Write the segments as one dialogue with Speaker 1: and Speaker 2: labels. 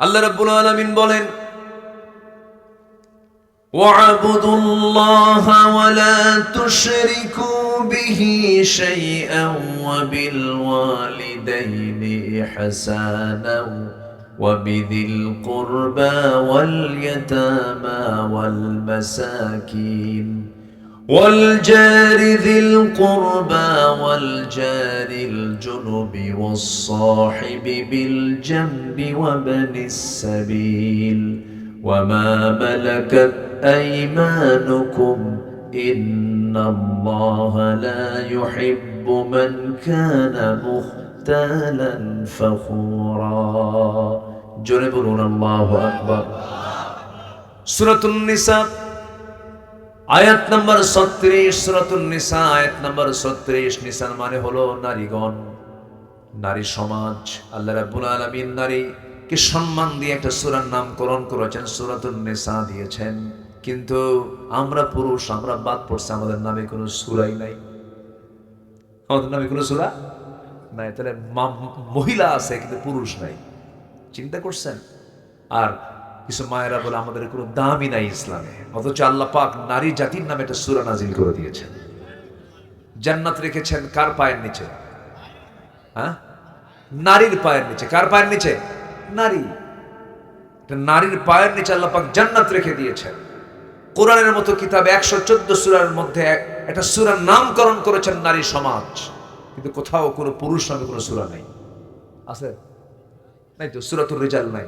Speaker 1: আল্লাহ রাব্বুল আলামিন বলেন, وَاعْبُدُوا اللَّهَ وَلَا تُشْرِكُوا بِهِ شَيْئًا وَبِالْوَالِدَيْنِ إِحْسَانًا وَبِذِي الْقُرْبَى وَالْيَتَامَى وَالْمَسَاكِينِ وَالْجَارِ ذِي الْقُرْبَى وَالْجَارِ الْجُنُبِ وَالصَّاحِبِ بِالْجَنبِ وَابْنِ السَّبِيلِ وَمَا مَلَكَتْ أَيْمَانُكُمْ إِنَّ اللَّهَ لَا يُحِبُّ مَنْ كَانَ مُخْتَالًا فَخُورًا। জোরে বলুন আল্লাহু আকবার। সূরাতুন নিসা আয়াত নাম্বার 36, সূরাতুন নিসা আয়াত নাম্বার 36। নিসার মানে হলো নারীগণ, নারী সমাজ। আল্লাহ রাব্বুল আলামিন নারীকে সম্মান দিয়ে একটা সূরার নামকরণ করেছেন, সূরাতুন নিসা দিয়েছেন। কিন্তু আমরা পুরুষ, আমরা বাদ পড়ছি, আমাদের নামে কোনো সূরাই নাই। আমাদের নামে কোনো সূরা নাই। তাহলে মহিলা আছে কিন্তু পুরুষ নাই, চিন্তা করছেন? আর কিছু মায়েরা বলে আমাদের কোনো দামই নাই ইসলামে, অথচ আল্লাহ পাক নারী জাতির নামে একটা সূরা নাজিল করে দিয়েছেন। জান্নাত রেখেছেন কার পায়ের নিচে? হ্যাঁ, নারীর পায়ের নিচে। কার পায়ের নিচে? নারী। নারীর পায়ের নিচে আল্লাহ পাক জান্নাত রেখে দিয়েছেন। কোরআনের মতো কিতাবে 114 সূরার মধ্যে একটা সূরার নামকরণ করেছেন নারী সমাজ, কিন্তু কোথাও কোনো পুরুষ নামে কোনো সূরা নাই। আছে? নাই তো। সূরাতুর রিজাল নাই,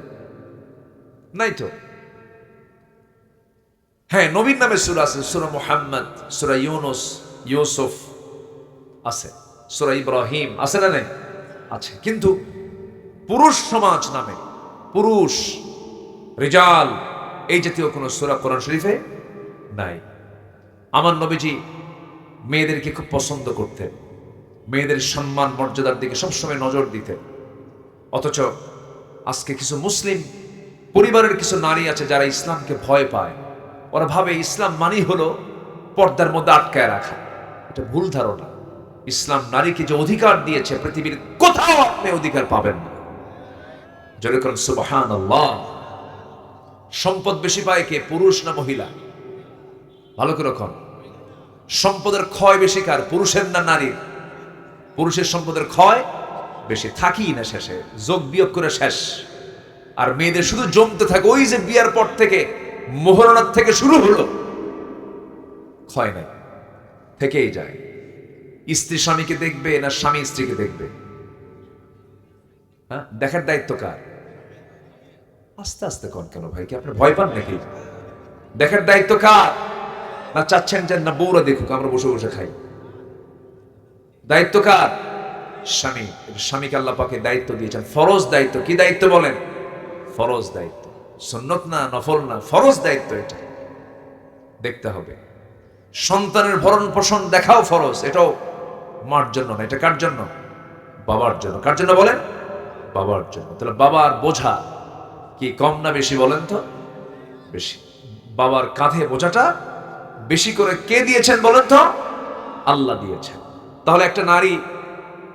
Speaker 1: নাই তো। হ্যাঁ, নবীর নামে সূরা আছে, সূরা মুহাম্মদ, সূরা ইউনুস, ইউসুফ আছে, সূরা ইব্রাহিম আছে না নাই? আছে। কিন্তু পুরুষ সমাজ নামে, পুরুষ, রিজাল, এই জাতীয় কোনো সূরা কোরআন শরীফে নাই। আমার নবীজি মেয়েদেরকে খুব পছন্দ করতেন, মেয়েদের সম্মান মর্যাদার দিকে সবসময় নজর দিতেন। অথচ আজকে কিছু মুসলিম পরিবারের কিছু নারী আছে যারা ইসলামকে ভয় পায়। ওরা ভাবে ইসলাম মানেই হলো পর্দার মধ্যে আটকায় রাখা। এটা ভুল ধারণা। ইসলাম নারীকে যে অধিকার দিয়েছে, পৃথিবীর কোথাও আপনি অধিকার পাবেন না। যেরকম সুবহানাল্লাহ। সম্পদ বেশি পায় কে, পুরুষ না মহিলা? ভালো করে রাখুন। সম্পদের ক্ষয় বেশি কার, পুরুষের না নারীর? পুরুষের সম্পদের ক্ষয় বেশি, থাকি না শেষে, যোগ বিয়োগ করে শেষ। আর মেয়েদের শুধু জমতে থাকে। ওই যে বিয়ার পর থেকে, মোহরণার থেকে শুরু হলো, ক্ষয় নাই, থেকেই যায়। স্ত্রী স্বামীকে দেখবে না স্বামী স্ত্রীকে দেখবে? হ্যাঁ, দেখার দায়িত্ব কার? আস্তে আস্তে কন কেন ভাই, কি আপনি ভয় পান নাকি? দেখার দায়িত্ব কার? না চাচ্ছেন যে না বউরা দেখুক, আমরা বসে বসে খাই? দায়িত্ব কার? স্বামী। স্বামীকে আল্লাহ পাকে দায়িত্ব দিয়েছেন, ফরজ দায়িত্ব। কি দায়িত্ব বলেন? ফরজ দায়িত্ব। সুন্নত না, নফল না, ফরজ দায়িত্ব। এটা দেখতে হবে। সন্তানের ভরণ পোষণ দেখাও ফরজ। এটাও মার জন্য না, এটা কার জন্য? বাবার জন্য। কার জন্য বলেন? বাবার জন্য। তাহলে বাবার বোঝা কি কম না বেশি বলেন তো? বেশি। বাবার কাঁধে বোঝাটা বেশি করে কে দিয়েছেন বলেন তো? আল্লাহ দিয়েছেন। তাহলে একটা নারী,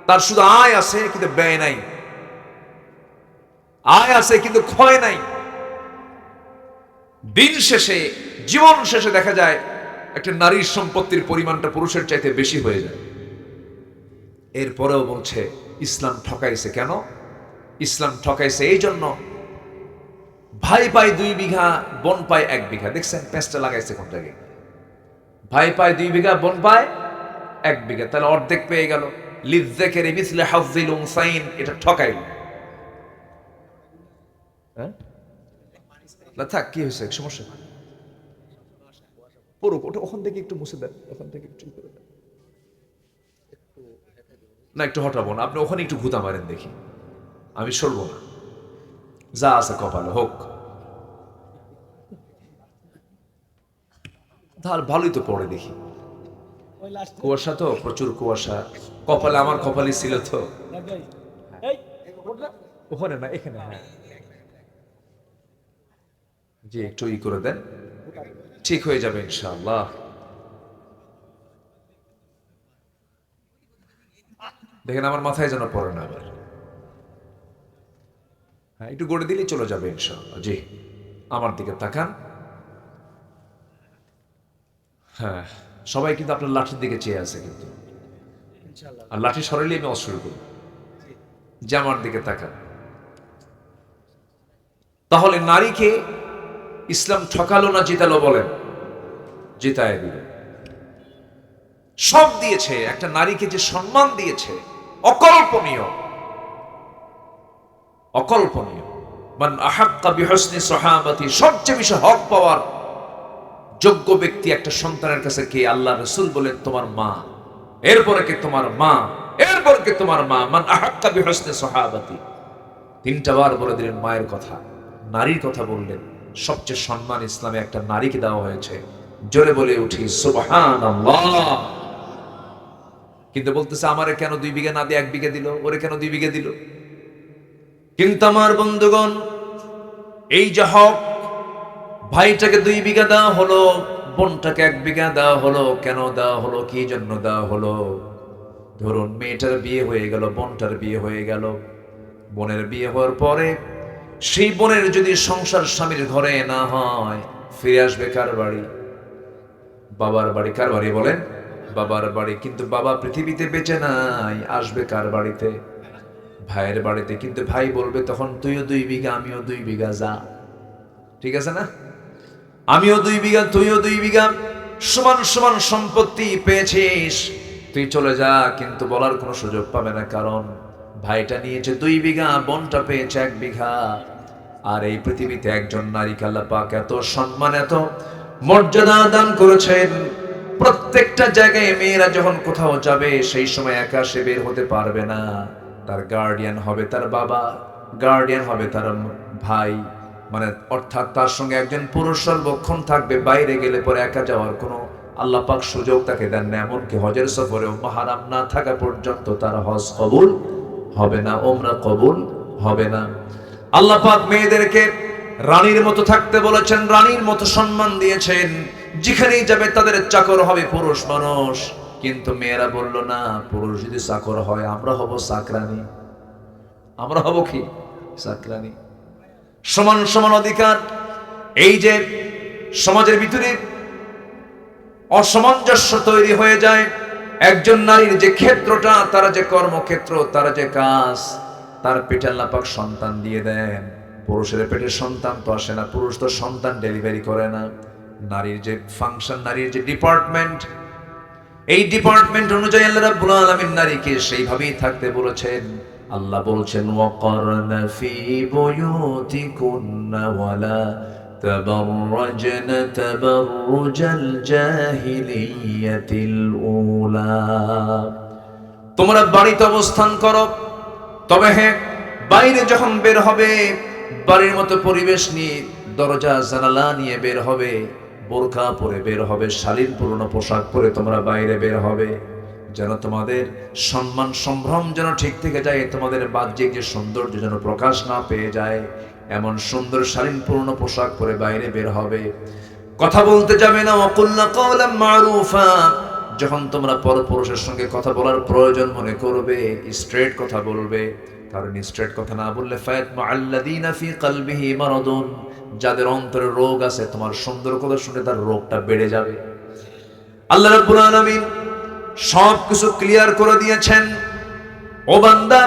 Speaker 1: তার শুধু আয় আছে কিন্তু ব্যয় নাই, আয় আছে কিন্তু ক্ষয় নাই। দিন শেষে, জীবন শেষে দেখা যায় একটা নারীর সম্পত্তির পরিমাণটা পুরুষের চাইতে বেশি হয়ে যায়। এরপরেও বলছে ইসলাম ঠকাইছে। কেন ইসলাম ঠকাইছে? এই জন্য ভাই পায় 2 বিঘা, বোন পায় 1 বিঘা। দেখছেন পেঁচটা লাগাইছে কোন জায়গায়? ভাই পায় 2 বিঘা, বোন পায় 1 বিঘা, তাহলে অর্ধেক পেয়ে গেল। লিযযাকারি মিসলে হাজ্জিল উনসাইন, এটা ঠকাইল। হ্যাঁ, না থাক, কি হয়েছে, সমস্যা পড়ুক। ওটা ওখান থেকে একটু মুছে দেন, ওখান থেকে একটু করে দেন। না একটু হটাবো না, আপনি ওখানে একটু ঘুতা মারেন দেখি, আমি সরবো না। যা আছে কপালে হোক। তাহলে ভালোই তো পড়ে দেখি। কুয়াশা তো, প্রচুর কুয়াশা। কপালে, আমার কপালই ছিল তো। ওখানে না, এখানে। হ্যাঁ জি, একটু ই করে দেন, ঠিক হয়ে যাবে ইনশাআল্লাহ। দেখেন আমার মাথায় যেন পড়ে না আবার। হ্যাঁ, একটু গড়ে দিলেই চলে যাবে ইনশাআল্লাহ। জি, আমার দিকে তাকান। হ্যাঁ, সবাই কিন্তু আপনার লাঠির দিকে চেয়ে আছে কিন্তু, আর লাঠি সরাইলে আমি অস্ত্র শুরু করব। যে আমার দিকে তাকান। তাহলে নারীকে ইসলাম ঠকালো না জিতালো বলেন? জিতায় দিল। সব দিয়েছে, একটা নারীকে যে সম্মান দিয়েছে অকল্পনীয়, অকল্পনীয়। মান আহাক্কা বিহসনি সাহাবাতি, সবচেয়ে বেশি হক পাওয়ার যোগ্য ব্যক্তি একটা সন্তানের কাছে কে? আল্লাহ রাসূল বলেন তোমার মা, এরপরে কে? তোমার মা, এরপর কে? তোমার মা। মান আহাক্কা বিহসনি সাহাবাতি, তিনটা বার বলে দিলেন মায়ের কথা, নারীর কথা বললেন। সবচেয়ে সম্মান ইসলামে একটা নারীকে দেওয়া হয়েছে। জোরে বলে উঠি সুবহানাল্লাহ। কিন্তু বলতেছে আমারে কেন 2 বিঘা না দিয়ে 1 বিঘা দিল, ওরে কেন 2 বিঘা দিল? কিন্তু আমার বন্ধুগণ, এই যে হক, ভাইটাকে 2 বিঘা দেওয়া হলো, বোনটাকে 1 বিঘা দেওয়া হলো, কেন দেওয়া হলো, কি জন্য দেওয়া হলো? ধরুন মেয়েটার বিয়ে হয়ে গেল, বোনটার বিয়ে হয়ে গেল। বোনের বিয়ে হওয়ার পরে সেই বোনের যদি সংসার স্বামীর ঘরে না হয়, ফিরে আসবে কার বাড়ি? বাবার বাড়ি। কার বাড়ি বলেন? বাবার বাড়ি। কিন্তু বাবা পৃথিবীতে বেঁচে নাই, আসবে কার বাড়িতে? ভাইয়ের বাড়িতে। কিন্তু ভাই বলবে তখন তুইও 2 বিঘা আমিও 2 বিঘা, যা, ঠিক আছে না? আমিও 2 বিঘা তুইও 2 বিঘা, সমান সমান সম্পত্তি পেয়েছিস, তুই চলে যা। কিন্তু বলার কোনো সুযোগ পাবে না, কারণ ভাইটা নিয়েছে 2 বিঘা, বোনটা পেয়েছে 1 বিঘা। আর এই পৃথিবীতে একজন নারীকে আল্লাহ পাক এত সম্মান, এত মর্যাদা দান করেছেন। প্রত্যেকটা জায়গায় মেয়েরা যখন কোথাও যাবে, সেই সময় একা সে বের হতে পারবে না। তার গার্ডিয়ান হবে তার বাবা, গার্ডিয়ান হবে তার ভাই, মানে অর্থাৎ তার সঙ্গে একজন পুরুষ সর্বক্ষণ থাকবে। বাইরে গেলে পরে একা যাওয়ার কোনো আল্লাহ পাক সুযোগ তাকে দেন না। এমনকি হজের সফরেও মাহরাম না থাকা পর্যন্ত তার হজ কবুল হবে না, ওমরা কবুল হবে না। আল্লাহ পাক মেয়েদেরকে রানীর মতো থাকতে বলেছেন, রানীর মতো সম্মান দিয়েছেন। যেখানেই যাবে তাদের চাকর হবে পুরুষ মানুষ। কিন্তু মেয়েরা বলল না, পুরুষ যদি চাকর হয় আমরা হব চাকরানী। আমরা হব কি? চাকরানী। সমান সমান অধিকার। এই যে সমাজের ভিতরে অসামঞ্জস্য তৈরি হয়ে যায়, একজন নারীর যে ক্ষেত্রটা, তার যে কর্মক্ষেত্র, তার যে কাজ, তার পেটে আল্লাহ পাক সন্তান দিয়ে দেন। পুরুষের পেটে সন্তান তো আসে না, পুরুষ তো সন্তান ডেলিভারি করে না। নারীর যে ফাংশন, নারীর যে ডিপার্টমেন্ট, এই ডিপার্টমেন্ট অনুযায়ী আল্লাহ রাব্বুল আলামিন নারীকে সেইভাবেই থাকতে বলেছেন। আল্লাহ বলছেন ওয়াকারনা ফি বুয়ুতিকুন্না ওয়ালা তাবাররাজনা তাবাররুজাল জাহিলিয়াতিল উলা, তোমরা বাড়িতে অবস্থান করো, তবে হ্যাঁ বাইরে যখন বের হবে বাড়ির মতো পরিবেশ নিয়ে, দরজা জানালা নিয়ে বের হবে, বোরকা পরে বের হবে, শালীন পুরনো পোশাক পরে তোমরা বাইরে বের হবে, যেন তোমাদের সম্মান সম্ভ্রম যেন ঠিক থেকে যায়, তোমাদের বাহ্যিক যে সৌন্দর্য যেন প্রকাশ না পেয়ে যায়। এমন সুন্দর শালীন পুরনো পোশাক পরে বাইরে বের হবে। কথা বলতে যাবে না, ওয়াকুলনা কাওলাম মারুফা, যখন তোমরা পরপুরুষের সঙ্গে কথা বলার প্রয়োজন মনে করবে, স্ট্রেট কথা বলবে। কারণ স্ট্রেট কথা না বললে ফায়াতমা আল্লাযীনা ফী কলবিহি মারাদুন, যাদের অন্তরে রোগ আছে, তোমার সুন্দর কথা শুনে তার রোগটা বেড়ে যাবে। আল্লাহ রাব্বুল আলামিন সব কিছু ক্লিয়ার করে দিয়েছেন। ও বান্দা,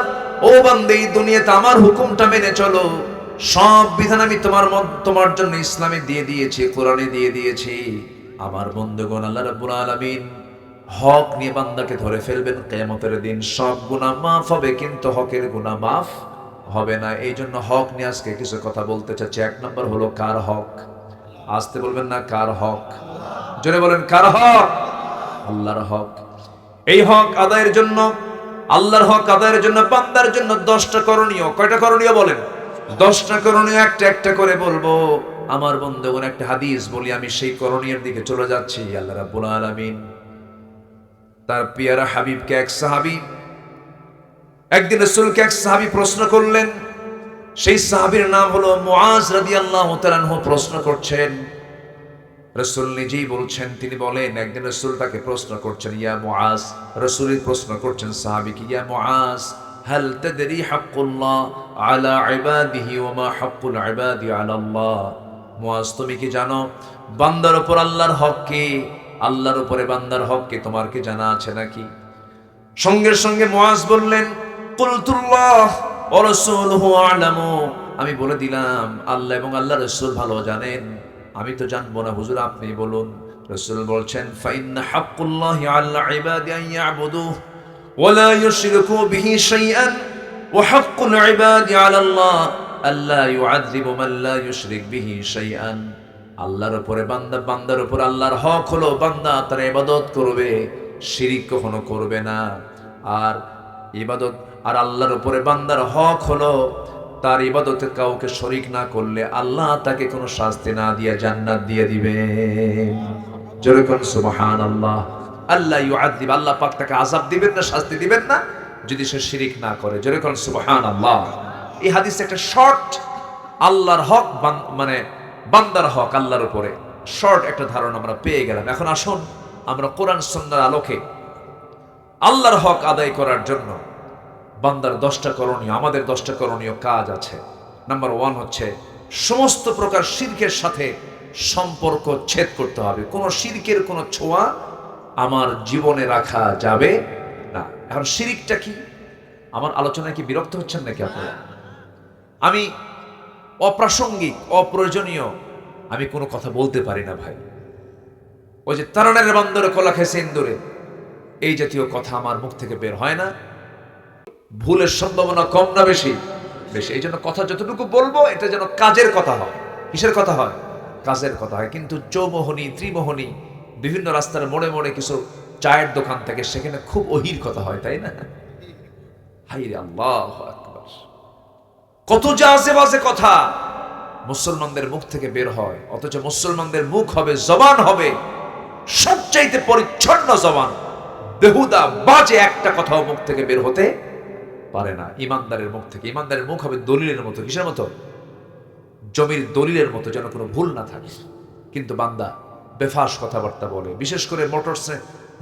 Speaker 1: ও বান্দী, এই দুনিয়াতে আমার হুকুমটা মেনে চলো। সব বিধান আমি তোমার জন্য ইসলামে দিয়ে দিয়েছি, কোরআনে দিয়ে দিয়েছি। আমার বন্ধুগণ, আল্লাহ রাব্বুল আলামিন হক নিয়ে বান্দাকে ধরে ফেলবেন কিয়ামতের দিন। সব গুনাহ মাফ হবে, কিন্তু হকের গুনাহ মাফ হবে না। এই জন্য হক নিয়ে আজকে কিছু কথা বলতে চাচ্ছি। 1 নম্বর হলো কার হক? আসতে বলবেন না, কার হক? জোরে বলেন, কার হক? আল্লাহর হক। এই হক আদায়ের জন্য, আল্লাহর হক আদায়ের জন্য বান্দার জন্য 10টা করণীয়। কয়টা করণীয় বলেন? 10টা করণীয়, একটা একটা করে বলবো। আমার বন্ধুগণ, একটা হাদিস বলি, আমি সেই করণীয়ের দিকে চলে যাচ্ছি। আল্লাহ রাব্বুল আলামিন তার পিয়ারা হাবিবকে, এক সাহাবী, একদিন রাসূলকে এক সাহাবী প্রশ্ন করলেন। সেই সাহাবীর নাম হলো মুআজ রাদিয়াল্লাহু তাআলা আনহু। প্রশ্ন করছেন, রাসূল নিজেই বলছেন, তিনি বলেন একদিন রাসূল তাকে প্রশ্ন করছেন, ইয়া মুআজ, রাসূলই প্রশ্ন করছেন সাহাবীকে, ইয়া মুআজ হাল তাদরি হাক্কুল্লাহ আলা ইবাদিহি ওয়া মা হাক্কুল ইবাদি আলা আল্লাহ। মুয়াজ, তুমি কি জানো বান্দার উপর আল্লাহর হক কি? আল্লাহর উপরে বান্দার হক কি তোমার কি জানা আছে নাকি? সঙ্গে সঙ্গে মুয়াজ বললেন, কুলতুল্লাহ ওয়া রাসূলুহু আ'লামু, আমি বলে দিলাম আল্লাহ এবং আল্লাহর রাসূল ভালো জানেন, আমি তো জানবো না, হুজুর আপনি বলুন। রাসূল বলছেন, ফাইন্না হাক্কুল্লাহি আলা ইবাদি আন ইয়াবুদুহু ওয়া লা ইউশরিকু বিহি শাইআন ওয়া হাক্কুল ইবাদি আলা আল্লাহ আল্লা ইউআযযিবু মান লা ইউশরিক বিহি শাইআন। আল্লাহর উপরে বান্দার উপর আল্লাহর হক হলো বান্দা তার ইবাদত করবে, শিরিক কখনো করবে না। আর ইবাদত আর আল্লাহর উপরে বান্দার হক হলো তার ইবাদতে কাউকে শরীক না করলে আল্লাহ তাকে কোনো শাস্তি না দিয়ে জান্নাত দিয়ে দিবেন। জোরে কোন সুবহানাল্লাহ। আল্লাহ ইউআযিব, আল্লাহ পাক তাকে আযাব দিবেন না, শাস্তি দিবেন না যদি সে শিরিক না করে। জোরে কোন সুবহানাল্লাহ। এই হাদিসে একটা শর্ট আল্লাহর হক মানে বান্দার হক আল্লাহর উপরে শর্ট একটা ধারণা আমরা পেয়ে গেলাম। এখন আসুন আমরা কোরআন সুন্নাহর আলোকে আল্লাহর হক আদায় করার জন্য বান্দার 10টা করণীয়, আমাদের 10টা করণীয় কাজ আছে। নাম্বার 1 হচ্ছে সমস্ত প্রকার শিরকের সাথে সম্পর্ক ছেদ করতে হবে। কোন শিরকের কোন ছোঁয়া আমার জীবনে রাখা যাবে না। এখন শিরিকটা কি? আমার আলোচনায় কি বিরক্ত হচ্ছেন নাকি আপনারা? আমি অপ্রাসঙ্গিক অপ্রয়োজনীয় আমি কোনো কথা বলতে পারি না ভাই। ওই যে তারানের বান্দরে কলা খেয়েছে ইন্দুরে, এই জাতীয় কথা আমার মুখ থেকে বের হয় না। ভুলের সম্ভাবনা কম না বেশি? বেশি। এই জন্য কথা যতটুকু বলবো এটা যেন কাজের কথা হয়। কিসের কথা হয়? কাজের কথা হয়। কিন্তু চৌমোহনী ত্রিমোহনী বিভিন্ন রাস্তার মোড়ে মোড়ে কিছু চায়ের দোকান থেকে সেখানে খুব অহির কথা হয়, তাই না? হাই রে আল্লাহু আকবার, কত যে আজে বাজে কথা মুসলমানদের মুখ থেকে বের হয়, অথচ মুসলমানদের মুখ হবে, জবান হবে সবচাইতে পরিচ্ছন্ন জবান। বেহুদা বাজে একটা কথাও মুখ থেকে বের হতে পারে না ইমানদারের মুখ থেকে। ইমানদারের মুখ হবে দলিলের মতো। কিসের মতো? জমির দলিলের মতো, যেন কোনো ভুল না থাকে। কিন্তু বান্দা বেফাস কথাবার্তা বলে, বিশেষ করে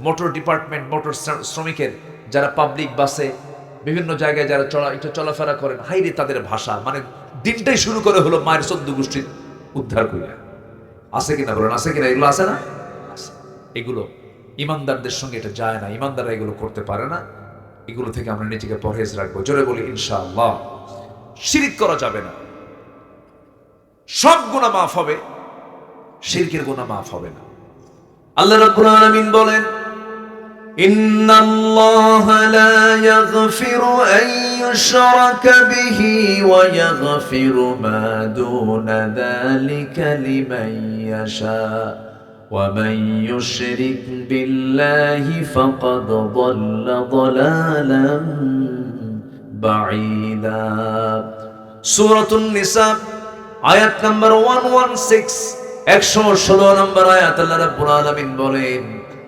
Speaker 1: মোটর ডিপার্টমেন্ট, মোটর শ্রমিকের যারা পাবলিক বাসে বিভিন্ন জায়গায় যারা একটু চলাফেরা করেন, হাইরে তাদের ভাষা, মানে দিনটাই শুরু করে হলো মায়ের 14 গোষ্ঠী উদ্ধার করে। আছে কিনা বলেন? আছে কিনা? এগুলো আছে না? এগুলো ইমানদারদের সঙ্গে এটা যায় না, ইমানদাররা এগুলো করতে পারে না। এগুলো থেকে আমরা নিজেকে পরহেজ রাখবো। জোরে বলি ইনশাআল্লাহ। শিরিক করা যাবে না। সব গুনাহ মাফ হবে, শিরকের গুনাহ মাফ হবে না। আল্লাহ রাব্বুল আলামিন বলেন, ইন্নাল্লাহা লা ইয়াগফিরু আন ইউশরাকা বিহি ওয়া ইয়াগফিরু মা দুনা যালিকা লিমান ইয়াশা ওয়া মান ইউশরিক বিল্লাহি ফাকাদ দাল্লা দালালান বাঈদা। সূরাতুন নিসা আয়াত নাম্বার 116, 116 নম্বর আয়াত। আল্লাহ রাব্বুল আলামিন বলেন,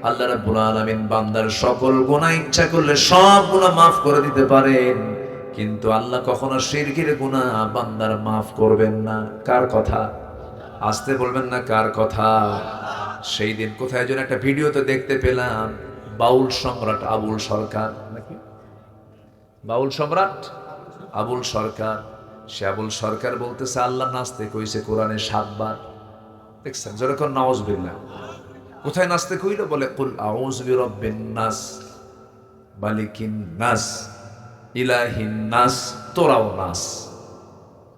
Speaker 1: আল্লাহ রাব্বুল আলামিন বান্দার সকল গুনাহ ইচ্ছা করলে সব গুনাহ মাফ করে দিতে পারেন, কিন্তু আল্লাহ কখনো শিরকের গুনাহ বান্দার মাফ করবেন না। কার কথা? আসতে বলবেন না, কার কথা? সেই দিন কোথায় যেন একটা ভিডিওতে দেখতে পেলাম, বাউল সম্রাট আবুল সরকার, নাকি বাউল সম্রাট আবুল সরকার, সে আবুল সরকার বলতেছে আল্লাহ নাচতে কইছে কোরআনে 7 বার। দেখছেন? যেরকম নাউজুবিল্লাহ। কোথায় নাচতে কইলো? বলে কুল আউযু বিরাব্বিন নাস মালিকিন নাস ইলাহিন নাস, তোরাও নাস।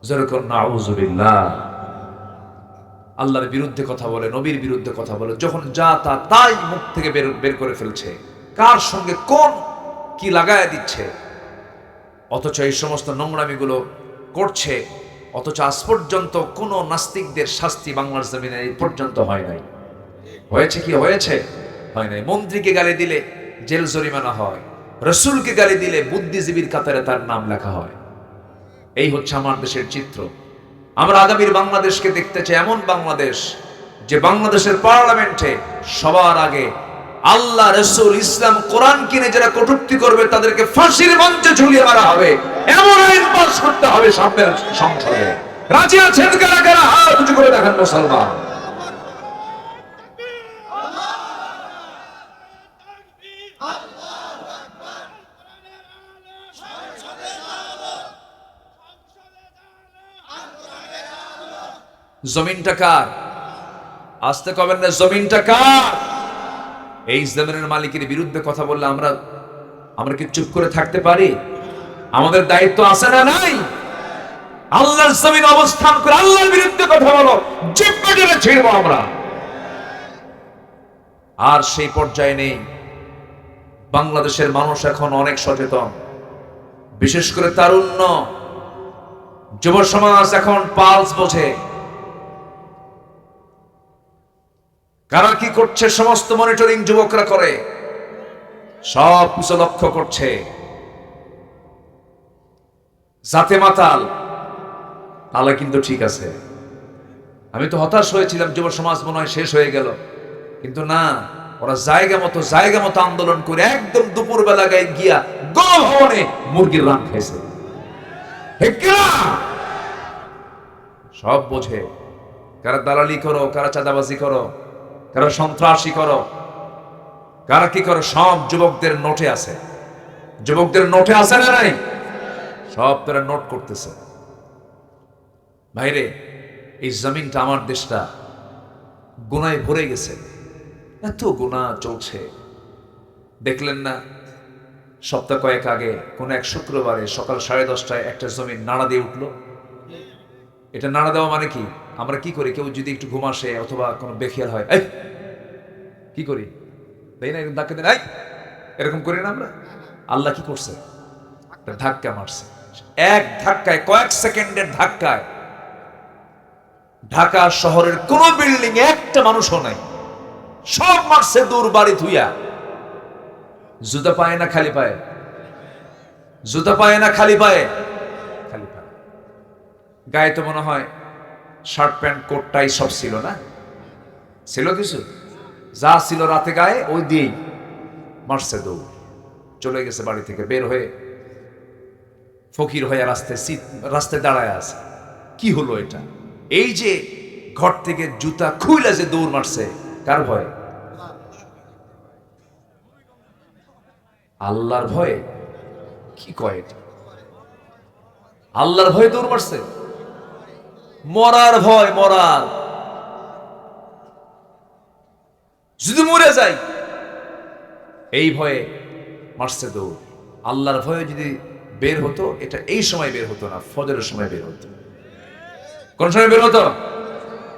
Speaker 1: যেরকম নাউজুবিল্লাহ। আল্লাহর বিরুদ্ধে কথা বলে, নবীর বিরুদ্ধে কথা বলে, যখন যা তা তাই মুখ থেকে বের করে ফেলছে, কার সঙ্গে কোন কি লাগায় দিচ্ছে। অথচ এই সমস্ত নোংরামিগুলো করছে, অথচ আজ পর্যন্ত কোন নাস্তিকদের শাস্তি বাংলার জমিনে এই পর্যন্ত হয় নাই। হয়েছে কি? হয়েছে? হয় নাই। মন্ত্রীকে গালি দিলে জেল জরিমানা হয়, রাসূলকে গালি দিলে বুদ্ধিজীবীর কাতারে তার নাম লেখা হয়। এই হচ্ছে আমার দেশের চিত্র। আমরা আগামীর বাংলাদেশকে দেখতে চাই এমন বাংলাদেশ, যে বাংলাদেশের পার্লামেন্টে সবার আগে আল্লাহ, রাসূল, ইসলাম, কোরআন কিনে যারা কটূক্তি করবে তাদেরকে ফাঁসির মঞ্চে ঝুলিয়ে মারা হবে। এমন আইন পাস করতে হবে সামনের সংসদে। রাজি আছেন কারা কারা? হাত উঁচু করে দেখান মুসলমান। জমিনটা কার? আসতে কবেন না, জমিনটা কার? এই জমিনের মালিকের বিরুদ্ধে কথা বললে আমরা কি চুপ করে থাকতে পারি? আমাদের দায়িত্ব আছে না নাই? আল্লাহর জমিন অবস্থান করে আল্লাহর বিরুদ্ধে কথা বলো, জিব্বা টেনে ছিড়বো আমরা। আর সেই পর্যায়ে নেই। বাংলাদেশের মানুষ এখন অনেক সচেতন, বিশেষ করে তারুণ্য যুব সমাজ এখন পালস বোঝে। কারা কি করছে সমস্ত মনিটরিং যুবকরা করে, সব কিছু লক্ষ্য করছে। জাতে মাতাল তাহলে কিন্তু ঠিক আছে। আমি তো হতাশ হয়েছিলাম, যুব সমাজ মনে হয় শেষ হয়ে গেল, কিন্তু না, ওরা জায়গা মতো আন্দোলন করে একদম দুপুর বেলা গায়ে গিয়া গণভবনে মুরগির রান খাইছে। সব বোঝে। কারা দালালি করো, কারা চাঁদাবাজি করো, কারা সন্ত্রাসী করো, কারা কি করো, সব যুবকদের নোটে আছে। যুবকদের নোটে আছে না নাই? সব তারা নোট করতেছে। ভাইরে, এই জমিনটা, আমার দেশটা গুনায় ভরে গেছে। এত গুনাহ চলছে। দেখলেন না সপ্তাহ কয়েক আগে কোন এক শুক্রবারে সকাল 10:30টায় একটা জমিন নাড়া দিয়ে উঠলো। এটা নাড়া দেওয়া মানে কি? আমরা কি করি, কেউ যদি একটু ঘুম আসে অথবা কোনো বেখেয়াল হয়, এই কি করি, তাই না, ধাক্কা দেন, এরকম করি না আমরা? আল্লাহ কি করছে? একটা ধাক্কা মারছে। এক ধাক্কায়, কয়েক সেকেন্ডের ধাক্কায় ঢাকা শহরের কোন বিল্ডিং একটা মানুষও নাই, সব মারছে দূর বাড়ি ধুইয়া। জুতা পায় না খালি পায়ে, জুতা পায় না খালি পায়ে, খালি পায়ে। গায়ে তো মনে হয় শার্ট প্যান্ট কোট টাই সব ছিল না? ছিল কিছু? যা ছিল রাতে গায়ে ওই দিয়েই মারছে দৌড়। চলে গেছে বাড়ি থেকে বের হয়ে, ফকির হয়ে রাস্তায় দাঁড়ায় আছে। কি হলো এটা? এই যে ঘর থেকে জুতা খুইলা যে দৌড় মারছে, কার ভয়? আল্লাহর ভয়ে। কি কয় এটা? আল্লাহর ভয়ে দৌড় মারছে? মরার ভয়, মরার। যদি মরে যাই এই ভয়ে মারছে দৌড়। আল্লাহর ভয়ে যদি বের হতো, এটা এই সময় বের হতো না, ফজরের সময় বের হতো। কোন সময় বের হতো?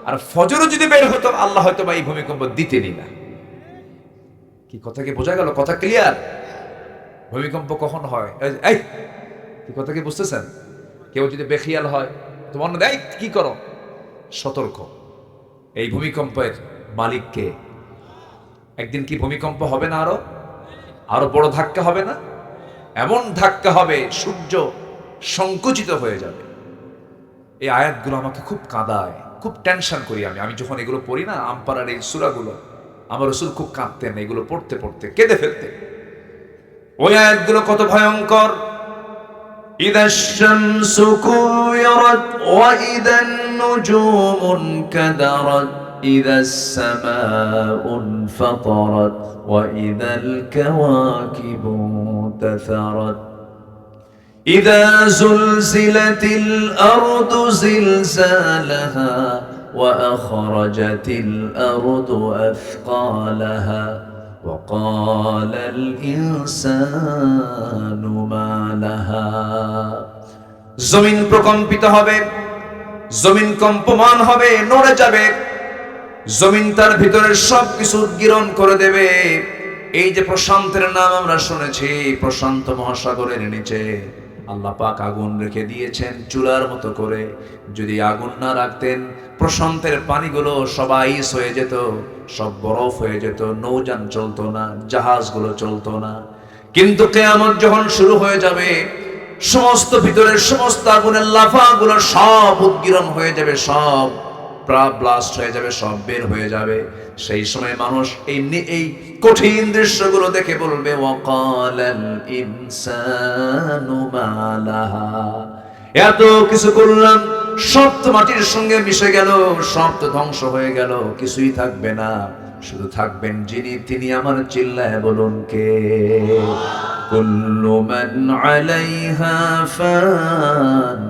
Speaker 1: আর ফজরও যদি বের হতো, আল্লাহ হয়তো বা এই ভূমিকম্প দিতেনি না। কি কথা কি বোঝা গেল? কথা ক্লিয়ার? ভূমিকম্প কখন হয়? এই কি কথা কি বুঝতেছেন? কেউ যদি বেখিয়াল হয় তো মনে দেয় কি করো, সতর্ক। এই ভূমিকম্পের মালিককে। একদিন কি ভূমিকম্প হবে না? আরো বড় ধাক্কা হবে না? এমন ধাক্কা হবে সূর্য সংকুচিত হয়ে যাবে। এই আয়াতগুলো আমাকে খুব কাঁদায়, খুব টেনশন করি আমি যখন এগুলো পড়ি না, আমপারার এই সূরাগুলো, আমার রাসূল খুব কাঁদতেন এগুলো পড়তে পড়তে, কেঁদে ফেলতেন। ওই আয়াতগুলো কত ভয়ঙ্কর। ইদাশ শামসু কুওয়ারাত ওয়া ইদান নুজুমু কাদারাত ইদাস সামাউ ফাতারাত ওয়া ইদাল কাওয়াকিবু তাসারাত ইদা যুলজিলাতিল আরদু জিলজালাহা ওয়া আখরাজাতিল আরদু আথকালাহা وقال الإنسان ما لها। জমিন প্রকম্পিত হবে, জমিন কম্পমান হবে, নড়ে যাবে। জমিন তার ভিতরের সবকিছু উদ্গীরণ করে দেবে। এই যে প্রশান্তের নাম আমরা শুনেছি, প্রশান্ত মহাসাগরের নিচে আল্লাহ পাক আগুন রেখে দিয়েছেন চুলার মতো করে। যদি আগুন না রাখতেন, প্রশান্তের পানিগুলো সব আইস হয়ে যেত, সব বরফ হয়ে যেত, নৌযান চলতো না, জাহাজগুলো চলতো না। কিন্তু কিয়ামত যখন শুরু হয়ে যাবে, সমস্ত ভিতরের সমস্ত আগুনের লাফাগুলো সব উদ্গীরণ হয়ে যাবে, সব ব্লাস্ট হয়ে যাবে, সব বের হয়ে যাবে। সেই সময় মানুষ এই কঠিন দৃশ্যগুলো দেখে বলবে ওয়াকালাল ইনসানু মা লাহা। এত কিছু করলাম, সব তো মাটির সঙ্গে মিশে গেল, সব তো ধ্বংস হয়ে গেল, কিছুই থাকবে না। শুধু থাকবেন যিনি, তিনি আমার চিল্লায় বলুন কে? কুল্লু মান আলাইহা ফান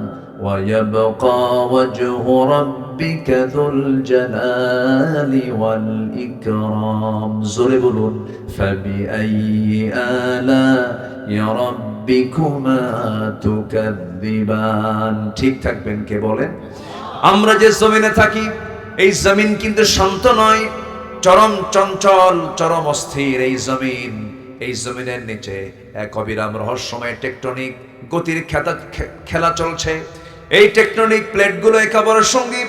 Speaker 1: ويبقى وجه ربك ذو الجلال والإكرام জোরে বলুন فبأي آلاء ربكما تكذبان ঠিক থাকবেন কে বলেন আমরা যে জমিনে থাকি এই জমিন কিন্তু শান্ত নয় চরম চঞ্চল চরম অস্থির এই জমিনের নিচে এক অবিরাম রহস্যময় টেকটনিক গতির খেলা চলছে এই টেকটনিক প্লেটগুলো একে অপরের সঙ্গে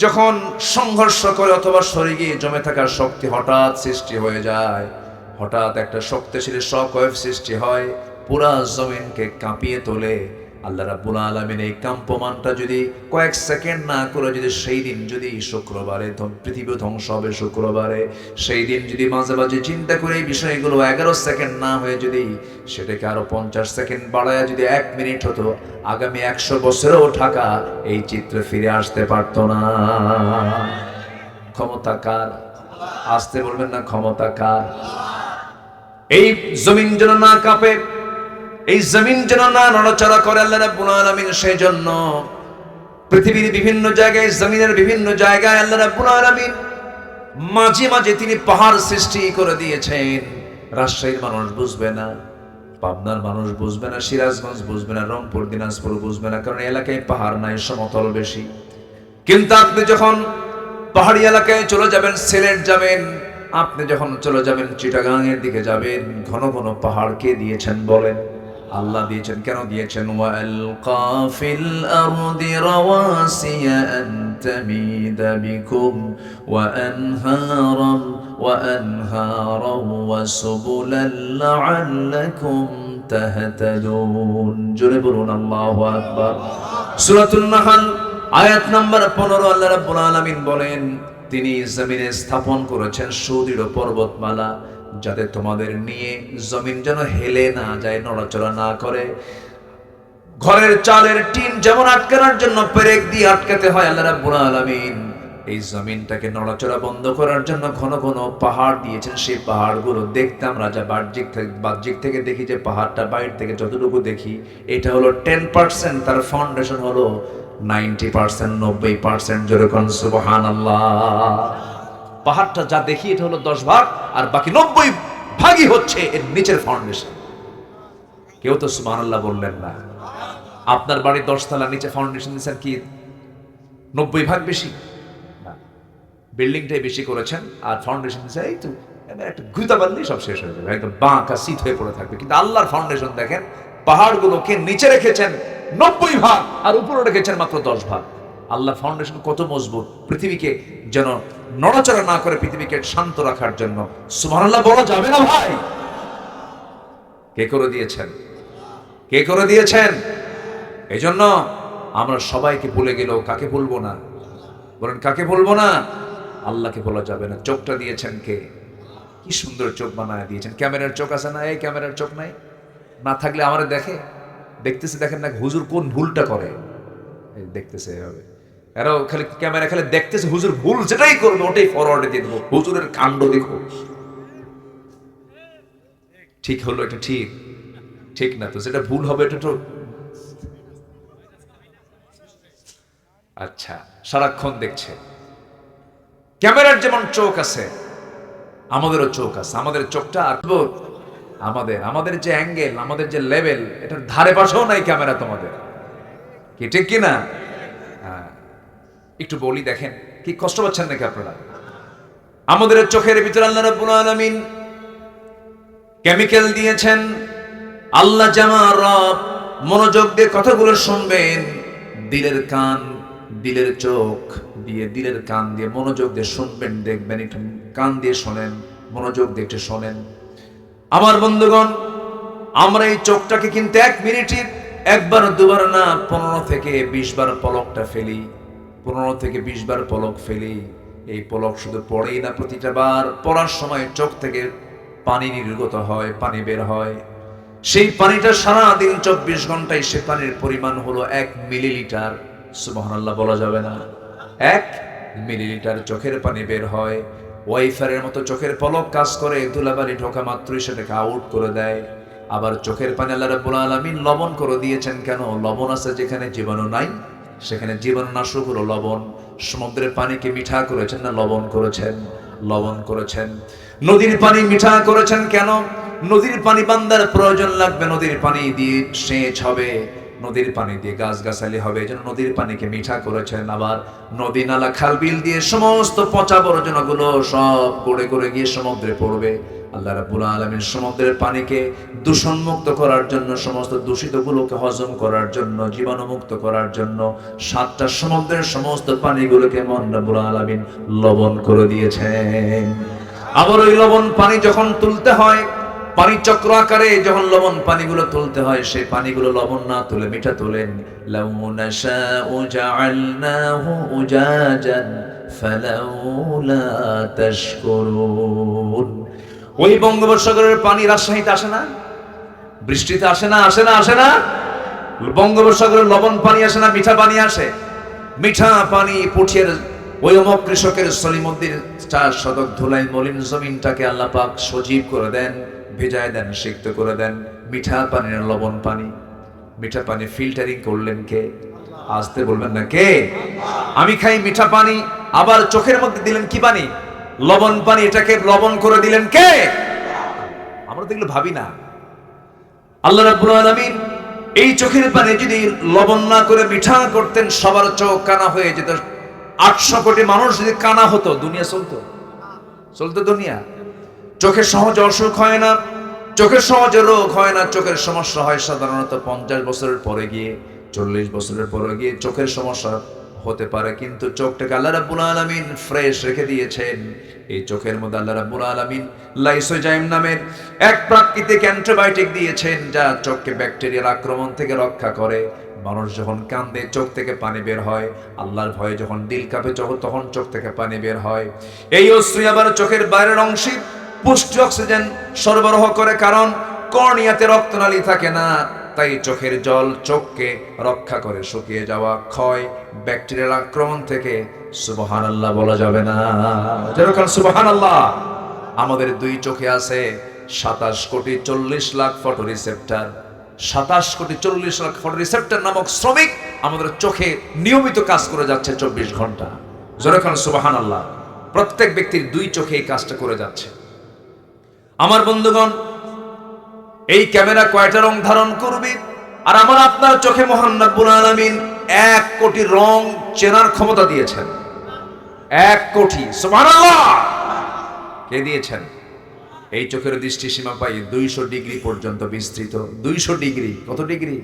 Speaker 1: যখন সংঘর্ষ করে অথবা সরে গিয়ে জমে থাকা শক্তি হঠাৎ সৃষ্টি হয়ে যায় হঠাৎ একটা শক্তিশালী শক ওয়েভ সৃষ্টি হয় পুরা জমিনকে কাঁপিয়ে তোলে আল্লাহ রাব্বুল আলামিন এই কম্পমানটা যদি কয়েক সেকেন্ড না করে যদি সেই দিন যদি শুক্রবারে পৃথিবী ধ্বংস হবে শুক্রবারে সেই দিন যদি মাঝে মাঝে চিন্তা করে এই বিষয়গুলো 11 সেকেন্ড না হয়ে যদি সেটাকে আরো 50 সেকেন্ড বাড়ায় যদি 1 মিনিট হতো আগামী 100 বছরেও ঢাকা এই চিত্র ফিরে আসতে পারতো না ক্ষমতা কার আসতে বলবেন না ক্ষমতা কার এই জমিন যেন না কাঁপে এই জমিন যেন না নড়াচড়া করে আল্লাহ রাব্বুল আলামিন সেই জন্য পৃথিবীর বিভিন্ন জায়গায় জমিনের বিভিন্ন জায়গায় আল্লাহ রাব্বুল আলামিন মাঝে মাঝে তিনি পাহাড় সৃষ্টি করে দিয়েছেন রাজশাহীর মানুষ বুঝবে না পাবনার মানুষ বুঝবে না সিরাজগঞ্জ বুঝবে না রংপুর দিনাজপুর বুঝবে না কারণ এলাকায় পাহাড় নাই সমতল বেশি কিন্তু আপনি যখন পাহাড়ি এলাকায় চলে যাবেন সিলেট যাবেন আপনি যখন চলে যাবেন চিটাগাং এর দিকে যাবেন ঘন ঘন পাহাড় কে দিয়েছেন বলেন আল্লাহ দিয়েছেন কেন দিয়েছেন ওয়ালকা ফিল আরদি রাওয়াসিয়া আন তামিদা বিকুম ওয়া আনহারাম ওয়া সুবুলান লাআল্লাকুম তাহতাদুন জোরে বলুন আল্লাহু আকবার সূরাতুন নাহল আয়াত নাম্বার 15 আল্লাহ রাব্বুল আলামিন বলেন তিনি জমিনে স্থাপন করেছেন সুদৃঢ় পর্বতমালা যাতে তোমাদের নিয়ে জমিন যেন হেলে না যায় নড়াচড়া না করে ঘরের চালের টিন যেমন আটকানোর জন্য পেরেক দিয়ে আটকাতে হয় আল্লাহ রাব্বুল আলামিন এই জমিনটাকে নড়াচড়া বন্ধ করার জন্য ঘন ঘন পাহাড় দিয়েছেন সেই পাহাড়গুলো দেখতে আমরা যা বাহ্যিক থেকে দেখি যে পাহাড়টা বাইরে থেকে যতটুকু দেখি এটা হলো 10% তার ফাউন্ডেশন হলো 90% 90% যেরকম সুবহানাল্লাহ পাহাড়টা যা দেখি এটা হলো 10 ভাগ আর বাকি 90 ভাগই হচ্ছে এর নিচের ফাউন্ডেশন কেউ তো সুবহানাল্লাহ বললেন না আপনার বাড়ি 10 তলা নিচে ফাউন্ডেশন দিয়েছেন কি 90 ভাগ বেশি না বিল্ডিংটাই বেশি করেছেন আর ফাউন্ডেশন দিয়েছে এই তো একটা গুতা বানলেই সব শেষ হয়ে যাবে একদম বাঁকা সিট হয়ে পড়ে থাকবে কিন্তু আল্লাহর ফাউন্ডেশন দেখেন পাহাড়গুলোকে নিচে রেখেছেন 90 ভাগ আর উপরে রেখেছেন মাত্র 10 ভাগ আল্লাহর ফাউন্ডেশন কত মজবুত পৃথিবীকে যেন নড়াচড়া না করে পৃথিবীকে শান্ত রাখার জন্য সুবহানাল্লাহ বলা যাবে না ভাই কে করে দিয়েছেন কে করে দিয়েছেন এজন্য আমরা সবাইকে ভুলে গেলেও কাকে ভুলবো না বলেন কাকে ভুলবো না আল্লাহকে বলা যাবে না চোখটা দিয়েছেন কে কি সুন্দর চোখ বানায় দিয়েছেন ক্যামেরার চোখ আছে না এই ক্যামেরার চোখ নাই না থাকলে আমারে দেখতেছে দেখেন না হুজুর কোন ভুলটা করে দেখতেছে এভাবে এরাও খালি ক্যামেরা খালি দেখতেছে হুজুর ভুল যেটাই করবে ওটাই ফরওয়ার্ডে দিয়ে দেবো হুজুরের কাণ্ড দেখো ঠিক হলো এটা ঠিক না তো যেটা ভুল হবে এটা তো আচ্ছা সারাক্ষণ দেখছে ক্যামেরার যেমন চোখ আছে আমাদেরও চোখ আছে আমাদের চোখটা আমাদের যে অ্যাঙ্গেল আমাদের যে লেভেল এটার ধারে পাশেও নাই ক্যামেরা তোমাদের কি ঠিক কিনা একটু বলি দেখেন কি কষ্ট পাচ্ছেন নাকি আপনারা আমাদের চোখের ভিতরে আল্লাহ রাব্বুল আলামিন কেমিক্যাল দিয়েছেন আল্লাহ জামার রব মনোযোগ দিয়ে কথাগুলো শুনবেন দিলের কান দিলের চোখ দিয়ে দিলের কান দিয়ে মনোযোগ দিয়ে শুনবেন দেখবেন একটু কান দিয়ে শোনেন মনোযোগ দিয়ে একটু শোনেন আমার বন্ধুগণ আমরা এই চোখটাকে কিন্তু 1 মিনিটে একবার দুবার না 15 থেকে 20 বার পলকটা ফেলি 15 থেকে 20 বার পলক ফেলি এই পলক শুধু পড়েই না প্রতিটা বার পড়ার সময় চোখ থেকে পানি নির্গত হয় পানি বের হয় সেই পানিটা সারা দিন 24 ঘন্টায় সে পানির পরিমাণ হলো 1 মিলিলিটার সুবহানাল্লাহ বলা যাবে না 1 মিলিলিটার চোখের পানি বের হয় ওয়াইফারের মতো চোখের পলক কাজ করে ধুলাবালি ঢোকা মাত্রই সেটাকে আউট করে দেয় আবার চোখের পানি আল্লাহ রাব্বুল আলামিন লবণ করে দিয়েছেন কেন? লবণ আছে যেখানে জীবাণু নাই, সেখানে জীবাণুনাশক হলো লবণ। সমুদ্রের পানিকে মিঠা করেছেন না লবণ করেছেন? লবণ করেছেন। নদীর পানি মিঠা করেছেন কেন? নদীর পানি বান্দার প্রয়োজন লাগবে, নদীর পানি দিয়ে সেচ হবে, নদীর পানি দিয়ে গাছগাছালি হবে, এই জন্য নদীর পানিকে মিঠা করেছেন। আবার নদী নালা খাল বিল দিয়ে সমস্ত পচা আবর্জনাগুলো সব করে গিয়ে সমুদ্রে পড়বে। আল্লাহ রাব্বুল আলামিন সমুদ্রের পানিকে দূষণমুক্ত করার জন্য, সমস্ত দূষিতগুলোকে হজম করার জন্য, জীবাণুমুক্ত করার জন্য 7টা সমুদ্রের সমস্ত পানিগুলোকে মহান রাব্বুল আলামিন লবণ করে দিয়েছেন। আবার ওই লবণ পানি যখন তুলতে হয়, পানি চক্র আকারে যখন লবণ পানিগুলো তুলতে হয়, সেই পানিগুলো লবণ না তুলে মিঠা তোলেন। লাউ নাশাউ জাআলনাহু উজাজান ফালাউলা তাশকুরুন। ওই বঙ্গোপসাগরের পানি রাজশাহীতে আসে না? বৃষ্টিতে আসে না? আসে না? আসে না? বঙ্গোপসাগরের লবণ পানি আসে না? মিঠা পানি আসে। মিঠা পানি পুঠিয়ার ওই অমক কৃষকের সলিমুদ্দিন 4 শতক ধুলাই মলিন জমিনটাকে আল্লাহ পাক সজীব করে দেন, ভেজায় দেন, সিক্ত করে দেন। মিঠা পানির লবণ পানি, মিঠা পানি ফিল্টারিং করলেন কে? আসতে বলবেন না কে? আমি খাই মিঠা পানি, আবার চোখের মধ্যে দিলেন কি পানি? লবণ পানি। এটাকে লবণ করে দিলেন কে? আমরা দেখলে ভাবি না। আল্লাহ রাব্বুল আলামিন এই চোখের পানি যদি লবণ না করে মিঠা করতেন, সবার চোখ কানা হয়ে যেত। 800 কোটি মানুষ যদি কানা হতো, দুনিয়া চলতো? চলতো দুনিয়া? চোখের সহজে অসুখ হয় না, চোখের সহজে রোগ হয় না। চোখের সমস্যা হয় সাধারণত 50 বছরের পরে গিয়ে, 40 বছরের পরে গিয়ে চোখের সমস্যা হতে পারে। কিন্তু চোখটাকে আল্লাহ রাব্বুল আলামিন ফ্রেশ রেখে দিয়েছেন। এই চোখের মধ্যে আল্লাহ রাব্বুল আলামিন লাইসোজাইম নামের এক প্রাকৃতিক অ্যান্টিবায়োটিক দিয়েছেন, যা চোখকে ব্যাকটেরিয়ার আক্রমণ থেকে রক্ষা করে। মানুষ যখন কান্দে চোখ থেকে পানি বের হয়, আল্লাহর ভয়ে যখন দিল কাঁপে তখন চোখ থেকে পানি বের হয়। এই অশ্রু আবার চোখের বাইরের অংশে পুষ্টি অক্সিজেন সরবরাহ করে, কারণ কর্নিয়াতে রক্তনালী থাকে না, তাই চোখের জল চোখকে রক্ষা করে শুকিয়ে যাওয়া, ক্ষয়, ব্যাকটেরিয়ার আক্রমণ থেকে। সুবহানাল্লাহ বলা যাবে না? যেরকম সুবহানাল্লাহ। আমাদের 2 চোখে আছে 27 কোটি 40 লাখ ফটোরিসেপ্টর। 27 কোটি 40 লাখ ফটোরিসেপ্টর নামক শ্রমিক আমাদের চোখে নিয়মিত কাজ করে যাচ্ছে 24 ঘন্টা। যেরকম সুবহানাল্লাহ। প্রত্যেক ব্যক্তির 2 চোখে এই কাজটা করে যাচ্ছে। আমার বন্ধুগণ, এই ক্যামেরা কয়টা রং ধারণ করবে? আর আমার আপনার চোখে মহান রব্বুল আলামিন 1 কোটি রং চেনার ক্ষমতা দিয়েছেন। 1 কোটি। সুবহানাল্লাহ। কে দিয়েছেন? এই চোখের দৃষ্টি সীমা পাই 200 ডিগ্রি পর্যন্ত বিস্তৃত। 200 ডিগ্রি। কত ডিগ্রি?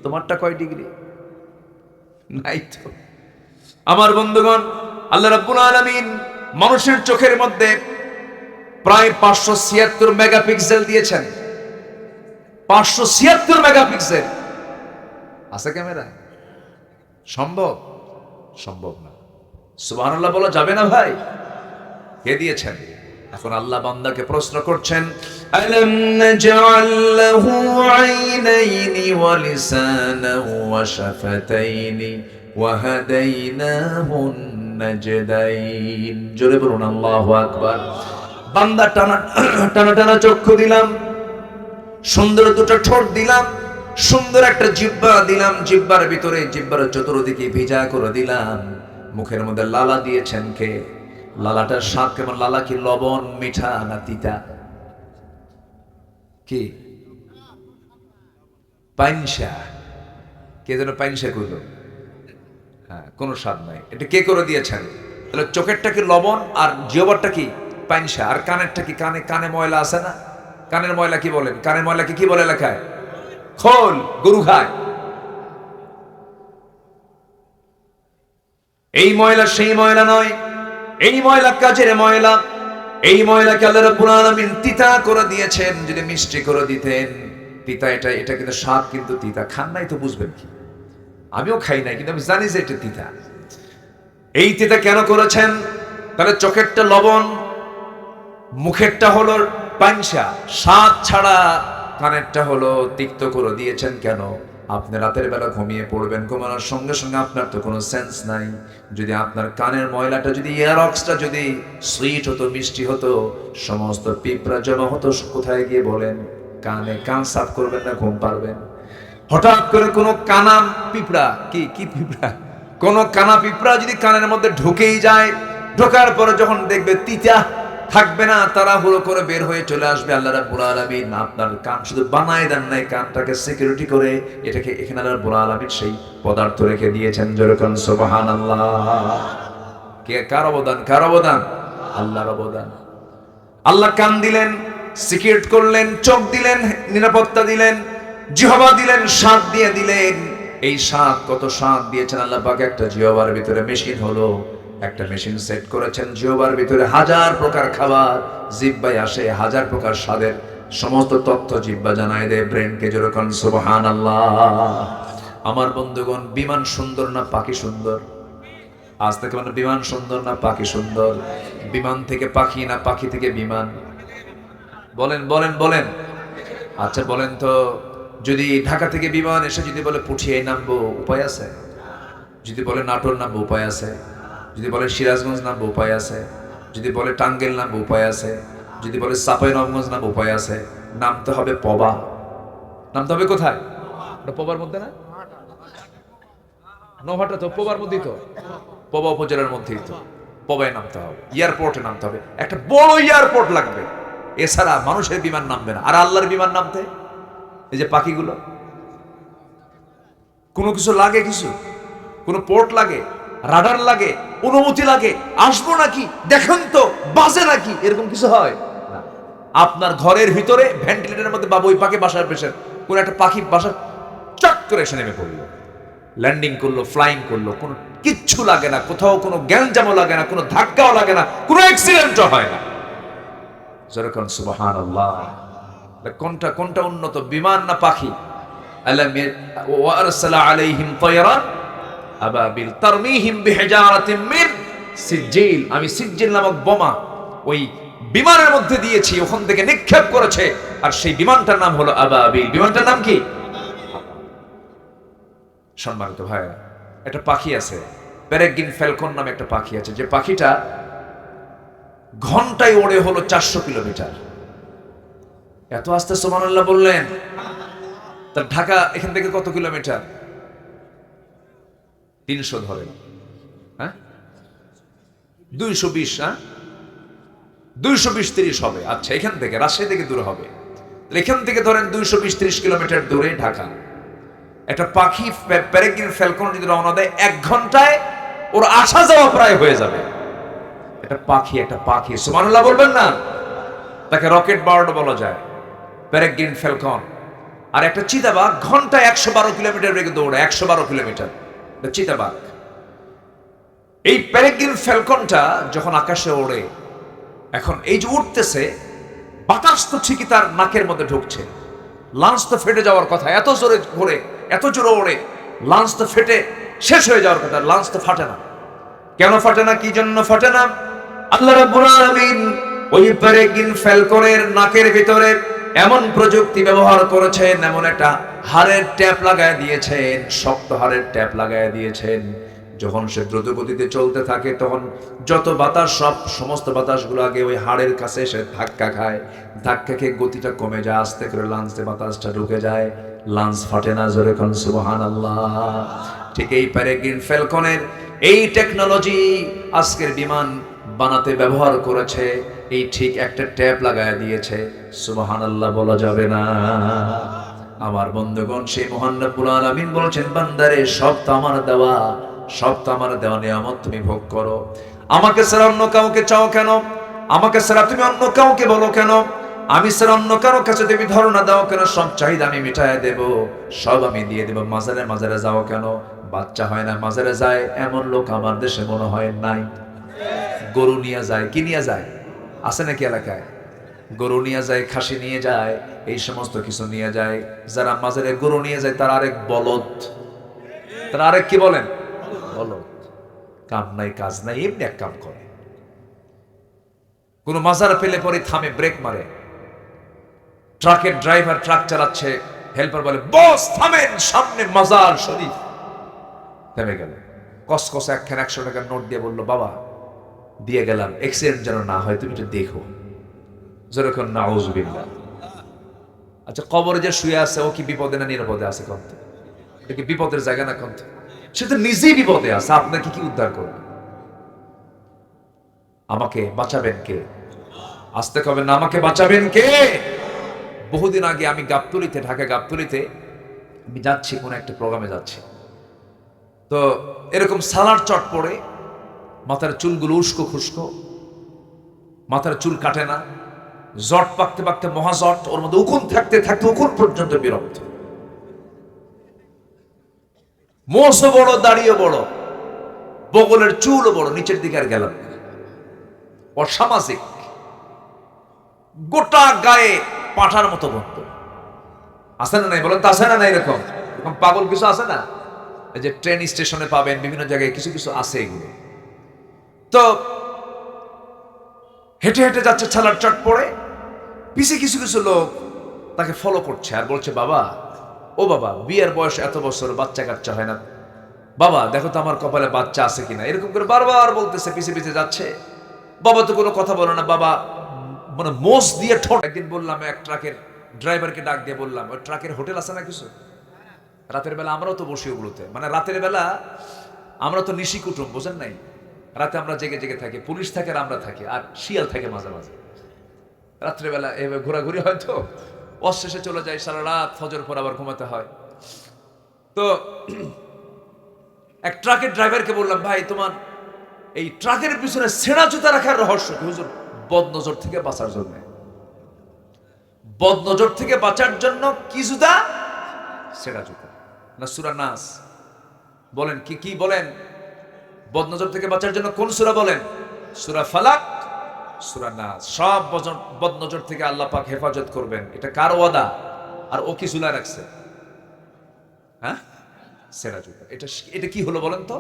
Speaker 1: তোমারটা কয় ডিগ্রি? নাই তো। আমার বন্ধুগণ, আল্লাহ রাব্বুল আলামিন মানুষের চোখের মধ্যে প্রায় 576 মেগাপিক্সেল দিয়েছেন। 576 মেগাপিক্সেল আছে ক্যামেরা। সম্ভব? সম্ভব না। সুবহানাল্লাহ বলা যাবে না ভাই? কে দিয়েছেন? এখন আল্লাহ বান্দাকে প্রশ্ন করছেন, আলাম নাজআল লাহু আইনাইনি ওয়া লিসানান ওয়া শাফাতাইনি ওয়া হাদাইনাহু নাজদাইন। জোরে বলুন আল্লাহু আকবার। বান্দা টানা টানা চক্ষু দিলাম, সুন্দর 2টা ঠোঁট দিলাম, সুন্দর একটা জিহ্বা দিলাম, জিহ্বার ভিতরে জিহ্বার চতুর্দিকে ভিজা করে দিলাম। মুখের মধ্যে লালা দিয়েছেন কে? লালাটার স্বাদ কেমন? লালা কি লবণ, মিঠা না তিতা? কি? পাইনসা। কে যেন পাইনসা কইল? হ্যাঁ, কোনো স্বাদ নাই। এটা কে করে দিয়েছেন? তাহলে চোখেরটা কি লবণ, আর জিহ্বারটা কি পাইনসা, আর কানেরটা কি? কানে ময়লা আছে না? কানের ময়লা কি বলেন? কানের ময়লাকে কি বলে লেখায়? খোল। গরু খায়। এই ময়লা সেই ময়লা নয়, এই ময়লা কাজের ময়লা। এই ময়লাকে আল্লাহ রাব্বুল আলামিন তিতা করে দিয়েছেন। যদি মিষ্টি করে দিতেন, তিতা এটা কিন্তু স্বাদ, কিন্তু তিতা। খান নাই তো বুঝবেন কি? আমিও খাই নাই, কিন্তু আমি জানি যে এটা তিতা। এই তিতা কেন করেছেন? তাহলে চোখেরটা লবণ, মুখেরটা হলো পাইনসা, স্বাদ ছাড়া। কানেরটা হলো তিক্ত করে দিয়েছেন কেন? আপনি রাতের বেলা ঘুমিয়ে পড়বেন, ঘুমানোর সঙ্গে সঙ্গে আপনার তো কোনো সেন্স নাই। যদি আপনার কানের ময়লাটা, যদি এয়ারক্সটা যদি সুইট হতো, মিষ্টি হতো, সমস্ত পিঁপড়া জমা হতো কোথায় গিয়ে বলেন? কান সাফ করবেন না ঘুম পারবেন। হঠাৎ করে কোনো কানা পিঁপড়া, কি পিঁপড়া, কোনো কানা পিঁপড়া যদি কানের মধ্যে ঢুকেই যায়, ঢোকার পরে যখন দেখবে তিতা থাকবে না, তাড়াহুড়ো করে বের হয়ে চলে আসবে। আল্লাহ রাব্বুল আলামিন আপনার কান শুধু বানায় দেন নাই, কানটাকে সিকিউরিটি করে এটাকে এখানে আল্লাহ রাব্বুল আলামিন সেই পদার্থ রেখে দিয়েছেন। যেরকম সুবহানাল্লাহ। কার অবদান? আল্লাহর অবদান। আল্লাহ কান দিলেন, সিকিউর করলেন, চোখ দিলেন, নিরাপত্তা দিলেন, জিহ্বা দিলেন, স্বাদ দিয়ে দিলেন। এই স্বাদ, কত স্বাদ দিয়েছেন আল্লাহ পাক। একটা জিহ্বার ভিতরে মেশিন হলো, একটা মেশিন সেট করেছেন, জিহ্বার ভিতরে হাজার প্রকার খাবার জিহ্বায় আসে, হাজার প্রকার স্বাদের সমস্ত তথ্য জিহ্বা জানায় দেয় ব্রেনকে। যেরকম সুবহানাল্লাহ। আমার বন্ধুগণ, বিমান সুন্দর না পাখি সুন্দর? আজ থেকে মানে বিমান সুন্দর না পাখি সুন্দর? বিমান থেকে পাখি না পাখি থেকে বিমান? বলেন। আচ্ছা বলেন তো, যদি ঢাকা থেকে বিমান এসে যদি বলে পুঠিয়ায় নামবো, উপায় আছে? যদি বলে নাটোর নামবো, উপায় আছে? যদি বলে সিরাজগঞ্জ নামবো, উপায় আছে? যদি বলে টাঙ্গাইল নামবো, উপায় আছে? যদি বলে চাঁপাইনবাবগঞ্জ নামবো, উপায় আছে? নামতে হবে পবা। নামতে হবে কোথায়? পবার মধ্যে না? নোভাটা তো পবার মধ্যেই তো, পবা উপজেলার মধ্যেই তো। পবায় নামতে হবে, এয়ারপোর্টে নামতে হবে, একটা বড় এয়ারপোর্ট লাগবে, এছাড়া মানুষের বিমান নামবে না। আর আল্লাহর বিমান নামতে এই যে পাখিগুলো, কোনো কিছু লাগে, কোনো পোর্ট লাগে, রাডার লাগে, অনুমতি লাগে, আসবো নাকি দেখেন তো, বাজে নাকি, এরকম কিছু হয় না। আপনার ঘরের ভিতরে ভেন্টিলেটরের মধ্যে বাবু ওই পাখি বাসার পেশেন্ট, কোন একটা পাখি বাসার চট করে এসে নেমে পড়লো, ল্যান্ডিং করলো, ফ্লাইং করলো, কোনো কিচ্ছু লাগে না, কোথাও কোনো গ্যাঞ্জামও লাগে না, কোনো ধাক্কাও লাগে না, কোনো অ্যাক্সিডেন্টও হয় না। যেরকম সুবহানাল্লাহ। কোনটা উন্নত, বিমান না পাখি? ওয়া আরসালা আলাইহিম তায়রান আবাবিল তারমিহিম বিহিজারাতিন মিন সিজিল। আমি সিজিল নামক বোমা ওই বিমানের মধ্যে দিয়েছি, ওখান থেকে নিক্ষেপ করেছে, আর সেই বিমানটার নাম হলো আবাবিল। বিমানটার নাম কি? সম্মানিত ভাইরা, একটা পাখি আছে, পেরেগ্রিন ফ্যালকন নামে একটা পাখি আছে, যে পাখিটা ঘন্টায় ওড়ে হলো 400 কিলোমিটার। এত আস্তে সুবহানাল্লাহ বললেন। তার ঢাকা এখান থেকে কত কিলোমিটার? 300 ধরেন, হ্যাঁ 220, হ্যাঁ 220-30 হবে। আচ্ছা, এখান থেকে রাজশাহী থেকে দূর হবে, এখান থেকে ধরেন 220-30 কিলোমিটার দূরে ঢাকা। একটা পাখি পেরেগ্রিন ফ্যালকন যদি রওনা দেয়, 1 ঘন্টায় ওর আসা যাওয়া প্রায় হয়ে যাবে। একটা পাখি সুবহানাল্লাহ বলবেন না? তাকে রকেট বার্ড বলা যায়, পেরেগ্রিন ফ্যালকন। আর একটা চিতাবাঘ ঘন্টায় 112 কিলোমিটার বেগে দৌড়ে, 112 কিলোমিটার চিতাবাঘ। এই পেরেগ্রিন ফ্যালকনটা যখন আকাশে ওড়ে, এখন এই যে উঠতেছে, বাতাস তো ঠিকই তার নাকের মধ্যে ঢুকছে, লাঞ্চ তো ফেটে যাওয়ার কথা, এত জোরে ঘোরে, এত জোরে ওড়ে, লাঞ্চ তো ফেটে শেষ হয়ে যাওয়ার কথা, লাঞ্চ তো ফাটে না। কেন ফাটে না? কি জন্য ফাটে না? আল্লাহ রাব্বুল আলামিন ওই পেরেগ্রিন ফ্যালকনের নাকের ভিতরে এমন প্রযুক্তি ব্যবহার করেছেন, এমন একটা হাড়ের ট্যাপ লাগায় দিয়েছেন, শক্ত হাড়ের ট্যাপ লাগায় দিয়েছেন। যখন সে দ্রুত গতিতে চলতে থাকে, তখন যত বাতাস, সমস্ত বাতাসগুলো আগে ওই হাড়ের কাছে এসে ধাক্কা খায়, ধাক্কা খেয়ে গতিটা কমে যায়, আস্তে করে লাঞ্চে বাতাসটা ঢুকে যায়, লাঞ্চ ফাটে না। জোরে কোন সুবহানাল্লাহ। ঠিক এই পেরেগ্রিন ফ্যালকনের এই টেকনোলজি আজকের বিমান বানাতে ব্যবহার করেছে, এই ঠিক একটা ট্যাপ লাগায় দিয়েছে। সুবহানাল্লাহ বলা যাবে না? আমার বন্ধুগণ, সেই মহান রব্বুল আলামিন বলছেন, বান্দারে সব তো আমার দেওয়া, সব তো আমার দেওয়া নিয়ামত, তুমি ভোগ করো। আমাকে ছাড়া অন্য কাউকে চাও কেন? আমাকে ছাড়া তুমি অন্য কাউকে বলো কেন? আমি ছাড়া অন্য কারো কাছে তুমি ধারণা দাও কেন? সব চাহিদা আমি মিটায় দেব, সব আমি দিয়ে দেব। মাজারে যাও কেন? বাচ্চা হয় না মাজারে যায়, এমন লোক আমার দেশে মনে হয় নাই। গরু নিয়ে যায়, কি নিয়ে যায়? আছে নাকি এলাকায়? গরু নিয়ে যায়, খাসি নিয়ে যায়, এই সমস্ত কিছু নিয়ে যায়। যারা মাজারে গরু নিয়ে যায়, তার আরেক বলদ, তারা আরেক কি বলেন? বলদ। কাম নাই, কাজ নাই, এমনি এক কাম করে। কোন মাজার পেলে পরে থামে, ব্রেক মারে। ট্রাকের ড্রাইভার ট্রাক চালাচ্ছে, হেল্পার বলে, বস থামেন, সামনে মাজার শরীফ। থেমে গেল, কসকসে একখান 100 টাকার নোট দিয়ে বলল, বাবা দিয়ে গেলাম, অ্যাক্সিডেন্ট যেন না হয়, তুমি একটু দেখো। যেরকম নাউজুবিল্লাহ। আচ্ছা, কবরে যে শুয়ে আছে ও কি বিপদে না নিরাপদে আছে? কন্ত এটা কি বিপদের জায়গা না? কন্ত সে তো নিজেই বিপদে আছে, আপনাকে কি উদ্ধার করবে? আমাকে বাঁচাবেন কে? আসতে কবেন না, আমাকে বাঁচাবেন কে? বহুদিন আগে আমি গাবতলীতে, ঢাকা গাবতলীতে আমি যাচ্ছি, কোন একটা প্রোগ্রামে যাচ্ছি, তো এরকম সালার চট পড়ে, মাথার চুলগুলো উস্কো খুস্কো, মাথার চুল কাটে না, জট পাকতে পাকতে মহাজট, ওর মধ্যে উকুন থাকতে থাকতে উকুন পর্যন্ত বিরক্ত, মোষও বড়, দাড়িও বড়, বগলের চুলও বড়, নিচের দিকে আর গেলাম, অসামাজিক, গোটা গায়ে পাঠার মতো বন্ধ। আছে না নাই বলেন তো? আছে না নাই? এরকম এরকম পাগল কিছু আছে না? এই যে ট্রেন স্টেশনে পাবেন, বিভিন্ন জায়গায় কিছু কিছু আছে এগুলো। তো হেঁটে হেঁটে যাচ্ছে, ছালার চট পড়ে, পিছে কিছু কিছু লোক তাকে ফলো করছে আর বলছে, বাবা, ও বাবা, বিয়ের বয়স এত বছর, বাচ্চা কাচ্চা হয় না, বাবা দেখো তো আমার কপালে বাচ্চা আছে কিনা, এরকম করে বারবার বলতেছে, পিছে পিছে যাচ্ছে। বাবা তো কোনো কথা বলে না, বাবা মানে মোষ দিয়ে ঠোঁট। একদিন বললাম, এক ট্রাকের ড্রাইভারকে ডাক দিয়ে বললাম, ওই ট্রাকের হোটেল আছে না কিছু, রাতের বেলা আমরাও তো বসি ওগুলোতে, মানে রাতের বেলা আমরা তো নিশি কুটুম, বোঝেন নাই, রাতে আমরা জেগে জেগে থাকি, পুলিশ থাকে আর আমরা থাকি, আর শিয়াল থাকে মাঝে মাঝে, রাত্রেবেলা এভাবে ঘোরাঘুরি হয়তো, অশেষে চলে যায়, সারা রাত, ফজর পর আবার ঘুমাতে হয়। তো এক ট্রাকের ড্রাইভারকে বললাম, ভাই তোমার এই ট্রাকের পিছনে ছেঁড়া জুতা রাখার রহস্য কি? হুজুর, বদনজর থেকে বাঁচার জন্য। বদনজর থেকে বাঁচার জন্য কি জুতা? ছেঁড়া জুতা না সূরা নাস? বলেন কি কি বলেন? বদনজর থেকে বাঁচার জন্য কোন সূরা বলেন? সূরা ফালাক, সূরা নাস। সব বদনজর থেকে আল্লাহ পাক হেফাজত করবেন, এটা কার ওয়াদা? আর ও কি ঝুলা রাখছে? হ্যাঁ, ছেঁড়া জুতা। এটা এটা কি হলো বলেন তো?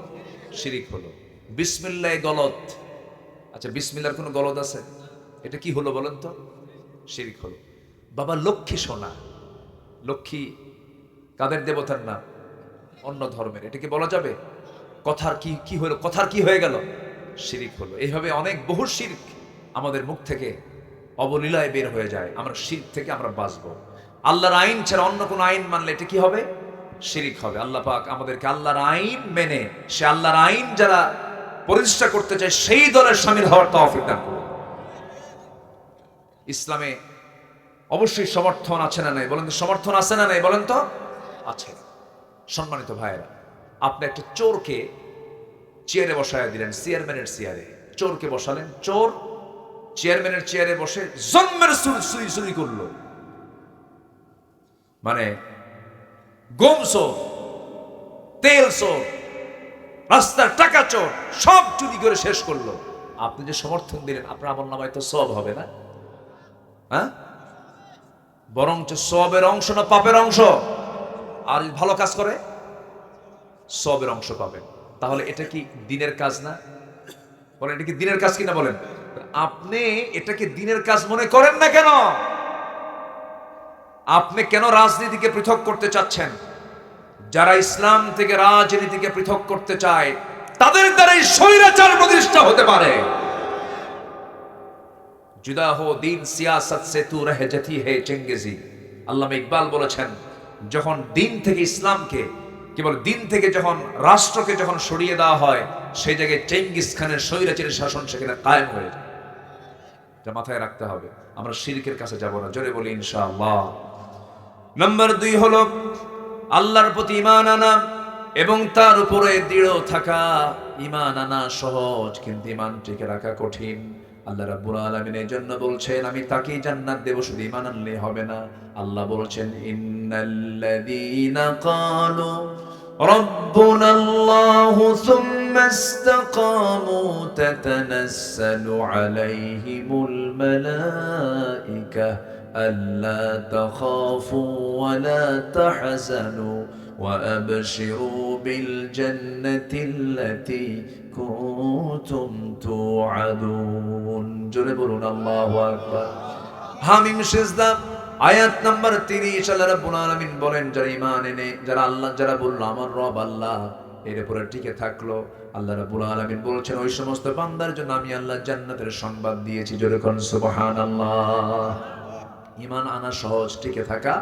Speaker 1: শিরিক হলো। বিসমিল্লাহ গলত, আচ্ছা বিসমিল্লাহর কোনো গলত আছে? এটা কি হলো বলেন তো? শিরিক হলো। বাবা লক্ষ্মী সোনা, লক্ষ্মী কাদের দেবতার নাম? অন্য ধর্মের, এটা কি বলা যাবে? কথার কি কি হলো? কথার কি হয়ে গেল? শিরিক হলো। এইভাবে অনেক বহু শিরক আমাদের মুখ থেকে অবলীলায় বের হয়ে যায়। আমরা শিরক থেকে আমরা বাঁচবো। আল্লাহর আইন ছাড়া অন্য কোনো আইন মানলে এটা কি হবে? শিরিক হবে। আল্লাহ পাক আমাদেরকে আল্লাহর আইন মেনে, সে আল্লাহর আইন যারা প্রতিষ্ঠা করতে চায় সেই দলের শামিল হওয়ার তৌফিক দান করুন। ইসলামে অবশ্যই সমর্থন আছে না নাই বলেন তো? সমর্থন আছে না নাই বলেন তো? আছে। সম্মানিত ভাইয়েরা, আপনি একটা চোরকে চেয়ারে বসায় দিলেন, চেয়ারম্যানের চেয়ারে চোরকে বসালেন, চোর চেয়ারম্যানের চেয়ারে বসে জন্মের চুরি চুরি করলো, মানে গম চোর, তেল চোর, রাস্তার টাকা চোর, সব চুরি করে শেষ করলো। আপনি যে সমর্থন দিলেন, আপনার আমলনামায় তো সওয়াব হবে না? হ্যাঁ, বরঞ্চ সওয়াবের অংশ না পাপের অংশ? আর ভালো কাজ করে সওয়াবের অংশ পাবেন। তাহলে এটা কি দ্বীনের কাজ না? বলেন, এটা কি দ্বীনের কাজ কিনা বলেন? আপনি এটাকে দ্বীনের কাজ মনে করেন না কেন? আপনি কেন রাজনীতিকে পৃথক করতে চাচ্ছেন? যারা ইসলাম থেকে রাজনীতিকে পৃথক করতে চায় তাদের দ্বারাই স্বৈরাচার প্রতিষ্ঠা হতে পারে। জুদা হো দিন সিয়াসত সে তু রহ জাতি হে চেঙ্গেজি। আল্লামা ইকবাল বলেছেন, যখন দিন থেকে ইসলামকে, কেবল দিন থেকে যখন রাষ্ট্রকে যখন সরিয়ে দেওয়া হয়, সেই জায়গায় চেঙ্গিস খানের স্বৈরাচারী শাসন সেখানে কায়েম হয়ে যায়। এটা মাথায় রাখতে হবে। আমরা শিরকের কাছে যাব না, জোরে বলি ইনশাআল্লাহ। নাম্বার 2 হলো আল্লাহর প্রতি ঈমান আনা এবং তার উপরে দৃঢ় থাকা। ঈমান আনা সহজ, কিন্তু ঈমান টিকে রাখা কঠিন। আল্লাহ রাব্বুল আলামিন এই জন্য বলছেন, আমি তাকেই জান্নাত দেব, শুধু ঈমান আনলে হবে না। আল্লাহ বলছেন, ইন্নাল্লাযীনা ক্বালু রাব্বুনাল্লাহু সুম্মা ইসতাকামু তাতানাসসালু আলাইহিমুল মালায়েকা আল্লা তাখাফু ওয়া লা তাহজানু ওয়া আবশিরু বিল জান্নাতিল্লাতী কুনতুম তুআদুন। জোরে বলুন আল্লাহু আকবার। হামিম সিজদা আয়াত নাম্বার 30। আল্লাহ রাব্বুল আলামিন বলেন, যারা ঈমান এনে, যারা আল্লাহ, যারা বলল আমার রব আল্লাহ, এর উপরে টিকে থাকলো, আল্লাহ রাব্বুল আলামিন বলছেন ওই সমস্ত বান্দার জন্য আমি আল্লাহ জান্নাতের সংবাদ দিয়েছি। জোরে কোন সুবহানাল্লাহ। ইমান আনা সহজ, টিকে থাকা।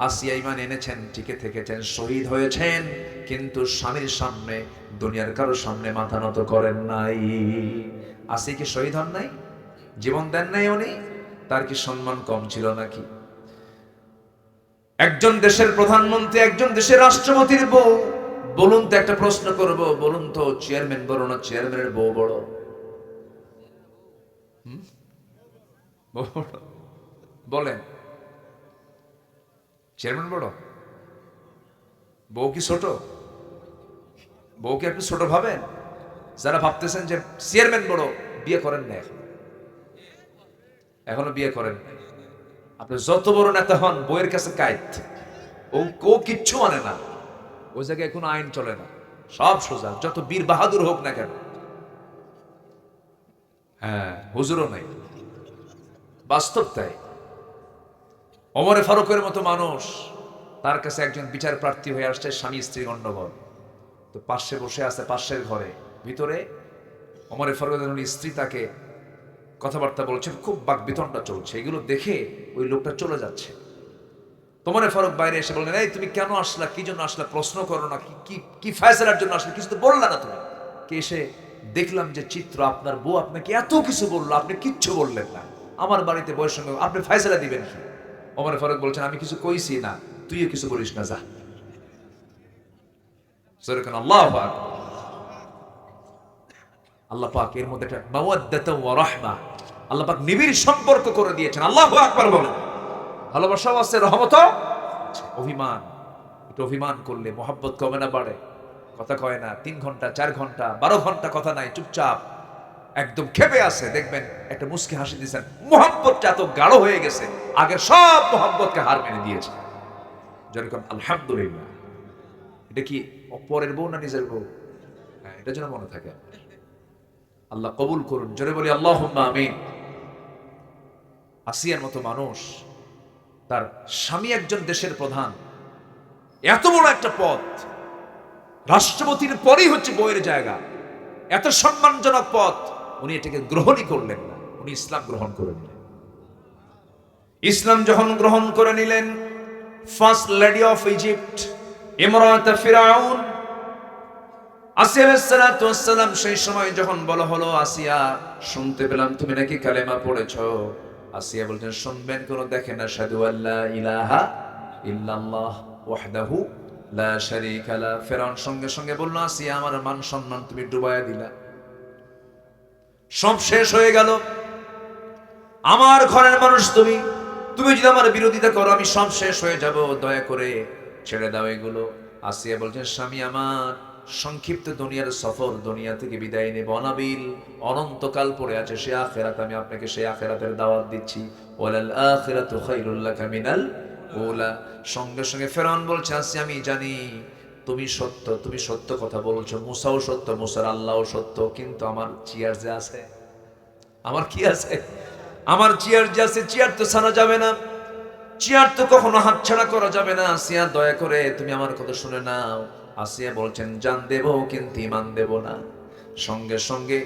Speaker 1: আসিয়া ইমান এনেছেন, টিকে থেকেছেন, শহীদ হয়েছেন, কিন্তু স্বামীর সামনে, দুনিয়ার কারোর সামনে মাথা নত করেন নাই। আসিয়া কি শহীদ হন নাই? জীবন দেন নাই উনি? তার কি সম্মান কম ছিল নাকি? একজন দেশের প্রধানমন্ত্রী, একজন দেশের রাষ্ট্রপতির বউ, বলুন তো, একটা প্রশ্ন করব, বলুন তো, চেয়ারম্যান বড় না চেয়ারম্যানের বউ বড়? বলেন, চেয়ারম্যান বড়? বউ কি ছোট? বউকে একটু ছোট ভাবেন? যারা ভাবতেছেন যে চেয়ারম্যান বড়, বিয়ে করেন না, এখনো বিয়ে করেন না। আপনি যত বড় নেতা হন, বউয়ের কাছে কাইত, ও কিচ্ছু মানে না। ওই জায়গায় কোনো আইন চলে না, সব সোজা, যত বীর বাহাদুর হোক না কেন। হ্যাঁ, হুজুরও নাই, বাস্তব তাই। ওমরে ফারুকের মতো মানুষ, তার কাছে একজন বিচার প্রার্থী হয়ে আসছে, স্বামী স্ত্রী গণ্ডগোল, তো পাশে বসে আছে, পাশের ঘরে ভিতরে ওমরে ফারুকের স্ত্রী তাকে কথাবার্তা বলছেন, খুব বাকবিতণ্ডা চলছে, এগুলো দেখে ওই লোকটা চলে যাচ্ছে। ওমরে ফারুক বাইরে এসে বললেন, এই তুমি কেন আসলা, কি জন্য আসলা, প্রশ্ন করো না, কি কি ফয়সালার জন্য আসলে, কিছু তো বললা না তুমি। কে এসে দেখলাম যে চিত্র, আপনার বউ আপনাকে এত কিছু বললো, আপনি কিচ্ছু বললেন না, আমার বাড়িতে বউয়ের সঙ্গে আপনি ফয়সালা দিবেন কি? ওমর ফারুক বলছেন, আমি কিছু কইছি না, তুইও কিছু বলিস না, যা। আল্লাহু আকবার। আল্লাহ পাক এর মধ্যে একটা মাওয়াদ্দাতুন ওয়া রাহমা, আল্লাহ পাক নিবিড় সম্পর্ক করে দিয়েছেন। আল্লাহু আকবার বলেন। ভালোবাসাও আছে, রহমতও। অভিমান, একটু অভিমান করলে মহব্বত কমে না বাড়ে? কথা কয় না, 3 ঘন্টা 4 ঘন্টা 12 ঘন্টা কথা নাই, চুপচাপ একদম ক্ষেপে আছে, দেখবেন একটা মুস্কি হাসি দিয়েছেন, মহব্বতটা এত গাঢ় হয়ে গেছে, আগের সব মহব্বতকে হার মেনে দিয়েছে। যেরকম আলহামদুলিল্লাহ। এটা কি পরের বউ না নিজের বউ? হ্যাঁ, এটা যেন মনে থাকে। আল্লাহ কবুল করুন, জোরে বলি আল্লাহুম্মা আমিন। আসিয়ার মতো মানুষ, তার স্বামী একজন দেশের প্রধান, এত বড় একটা পদ, রাষ্ট্রপতির পরেই হচ্ছে বউয়ের জায়গা, এত সম্মানজনক পদ, উনি এটাকে গ্রহণই করলেন না, উনি ইসলাম গ্রহণ করে নিলেন। ইসলাম যখন গ্রহণ করে নিলেন, ফার্স্ট লেডি অফ ইজিপ্ট, ইমরাত ফিরাউন, আসিয়া আলাইহিস সালাতু ওয়াস সালাম, সেই সময় যখন বলা হলো, আসিয়া শুনতে পেলাম তুমি নাকি কালেমা পড়েছো, আসিয়া বলছেন, শুনবেন কোন, দেখেন, আশহাদু আল্লা ইলাহা ইল্লাল্লাহ ওয়াহদাহু লা শারীকা লা। ফিরআউন সঙ্গে সঙ্গে বলল, আসিয়া আমার মান সম্মান তুমি ডুবাইয়া দিলা, সব শেষ হয়ে গেল, আমার ঘরের মানুষ তুমি, তুমি যদি আমার বিরোধিতা করো আমি সব শেষ হয়ে যাব, দয়া করে ছেড়ে দাও এগুলো। আসিয়া বলছেন, স্বামী আমার সংক্ষিপ্ত দুনিয়ার সফর, দুনিয়া থেকে বিদায় নেব, অনাবিল অনন্তকাল পড়ে আছে সে আখিরাত, আমি আপনাকে সেই আখিরাতের দাওয়াত দিচ্ছি, ওয়ালাল আখিরাতু খায়রুল লাকা মিনাল উলা। সঙ্গে সঙ্গে ফেরাউন বলছে, আসিয়া আমি জানি তুমি সত্য, তুমি সত্য কথা বলছো, মুসাও সত্য, মুসার আল্লাহও সত্য, কিন্তু আমার চেয়ার যে আছে, আমার কি আছে, আমার চেয়ার যে আছে, চেয়ার তো ছাড়া যাবে না, চেয়ার তো কখনো হাতছাড়া করা যাবে না। আসিয়া দয়া করে তুমি আমার কথা শুনে নাও। আসিয়া বলছেন, জান দেব কিন্তু ইমান দেব না। সঙ্গে সঙ্গে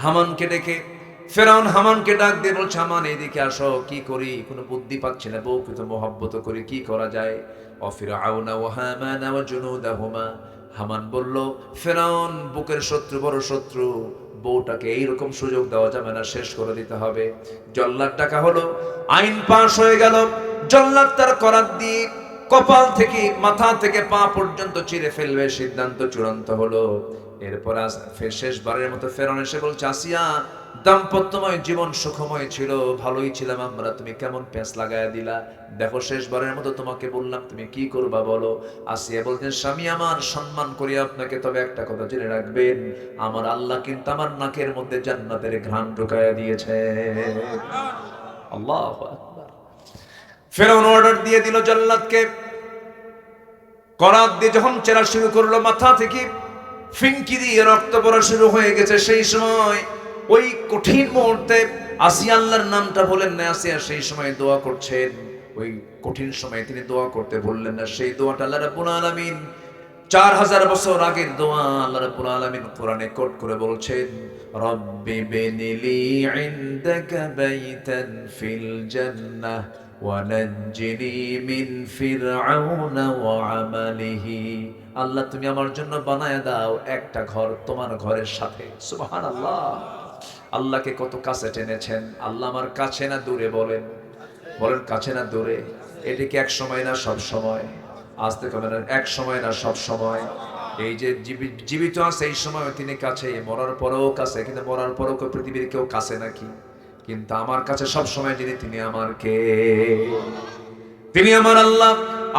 Speaker 1: হামানকে ডেকে, ফেরাউন হামানকে ডাক দিয়ে বলছে, হামান এইদিকে আসো, কি করি, কোনো বুদ্ধি পাচ্ছি না, বউকে তো মহব্বত করি, কি করা যায়? অফিরাউনা ওয়া হামানা ওয়া জুনুদাহুমা। হামান বলল, ফেরাউন বুকের শত্রু, বড় শত্রু, বউটাকে এইরকম সুযোগ দেওয়া যাবে না, শেষ করে দিতে হবে। জল্লাদ ডাকা হলো, আইন পাশ হয়ে গেল, জল্লাদ তার করাত দিয়ে কপাল থেকে মাথা থেকে পা পর্যন্ত চিরে ফেলবে, সিদ্ধান্ত চূড়ান্ত হলো। এরপর শেষবারের মতো ফেরাউন এসে বলছে, আসিয়া দাম্পত্যময় জীবন সুখময় ছিল, ভালোই ছিলাম আমরা, তুমি কেমন পেঁচ লাগায়া দিলা, দেখো শেষবারের মতো তোমাকে বললাম, তুমি কি করবা বলো? আসিয়া বলতেন, স্বামী আমার সম্মান করি আপনাকে, তবে একটা কথা জেনে রাখবেন, আমার আল্লাহ কিন্তু আমার নাকের মধ্যে জান্নাতের ঘ্রাণ ঢুকায়া দিয়েছে। আল্লাহু আকবার। ফেরাউন অর্ডার দিয়ে দিল জল্লাদকে, করাত দিয়ে যখন চেরা শুরু করলো, মাথা থেকে ফিনকি দিয়ে রক্ত পড়া শুরু হয়ে গেছে। সেই সময় ওই কঠিন মুহূর্তে আসিয়া আল্লাহর নামটা বলেন না, আসিয়া সেই সময় দোয়া করছেন, ওই কঠিন সময়ে তিনি দোয়া করতে বললেন না, সেই দোয়াটা আল্লাহ রাব্বুল আলামিন 4000 বছর আগের দোয়া, আল্লাহ রাব্বুল আলামিন কোরআনে কোট করে বলছেন, রব্বি বিনিলি ইনদাকা বাইতান ফিল জান্নাহ ওয়ানাজ্জিনি মিন ফিরআউনা ওয়া আমালিহি। আল্লাহ তুমি আমার জন্য বানায় দাও একটা ঘর তোমার ঘরের সাথে। সুবহানাল্লাহ। আল্লাহকে কত কাছে টেনেছেন। আল্লাহ আমার কাছে না দূরে? বলেন বলেন, কাছে না দূরে? এটা কি এক সময় না সব সময়? আজ থেকে বলেন, এক সময় না সব সময়? এই যে জীবিত আছে এই সময় তিনি কাছে, মরার পরেও কাছে। কিন্তু মরার পরেও পৃথিবীর কেউ কাছে নাকি? কিন্তু আমার কাছে সব সময় যিনি, তিনি আমার কে? তিনি আমার আল্লাহ।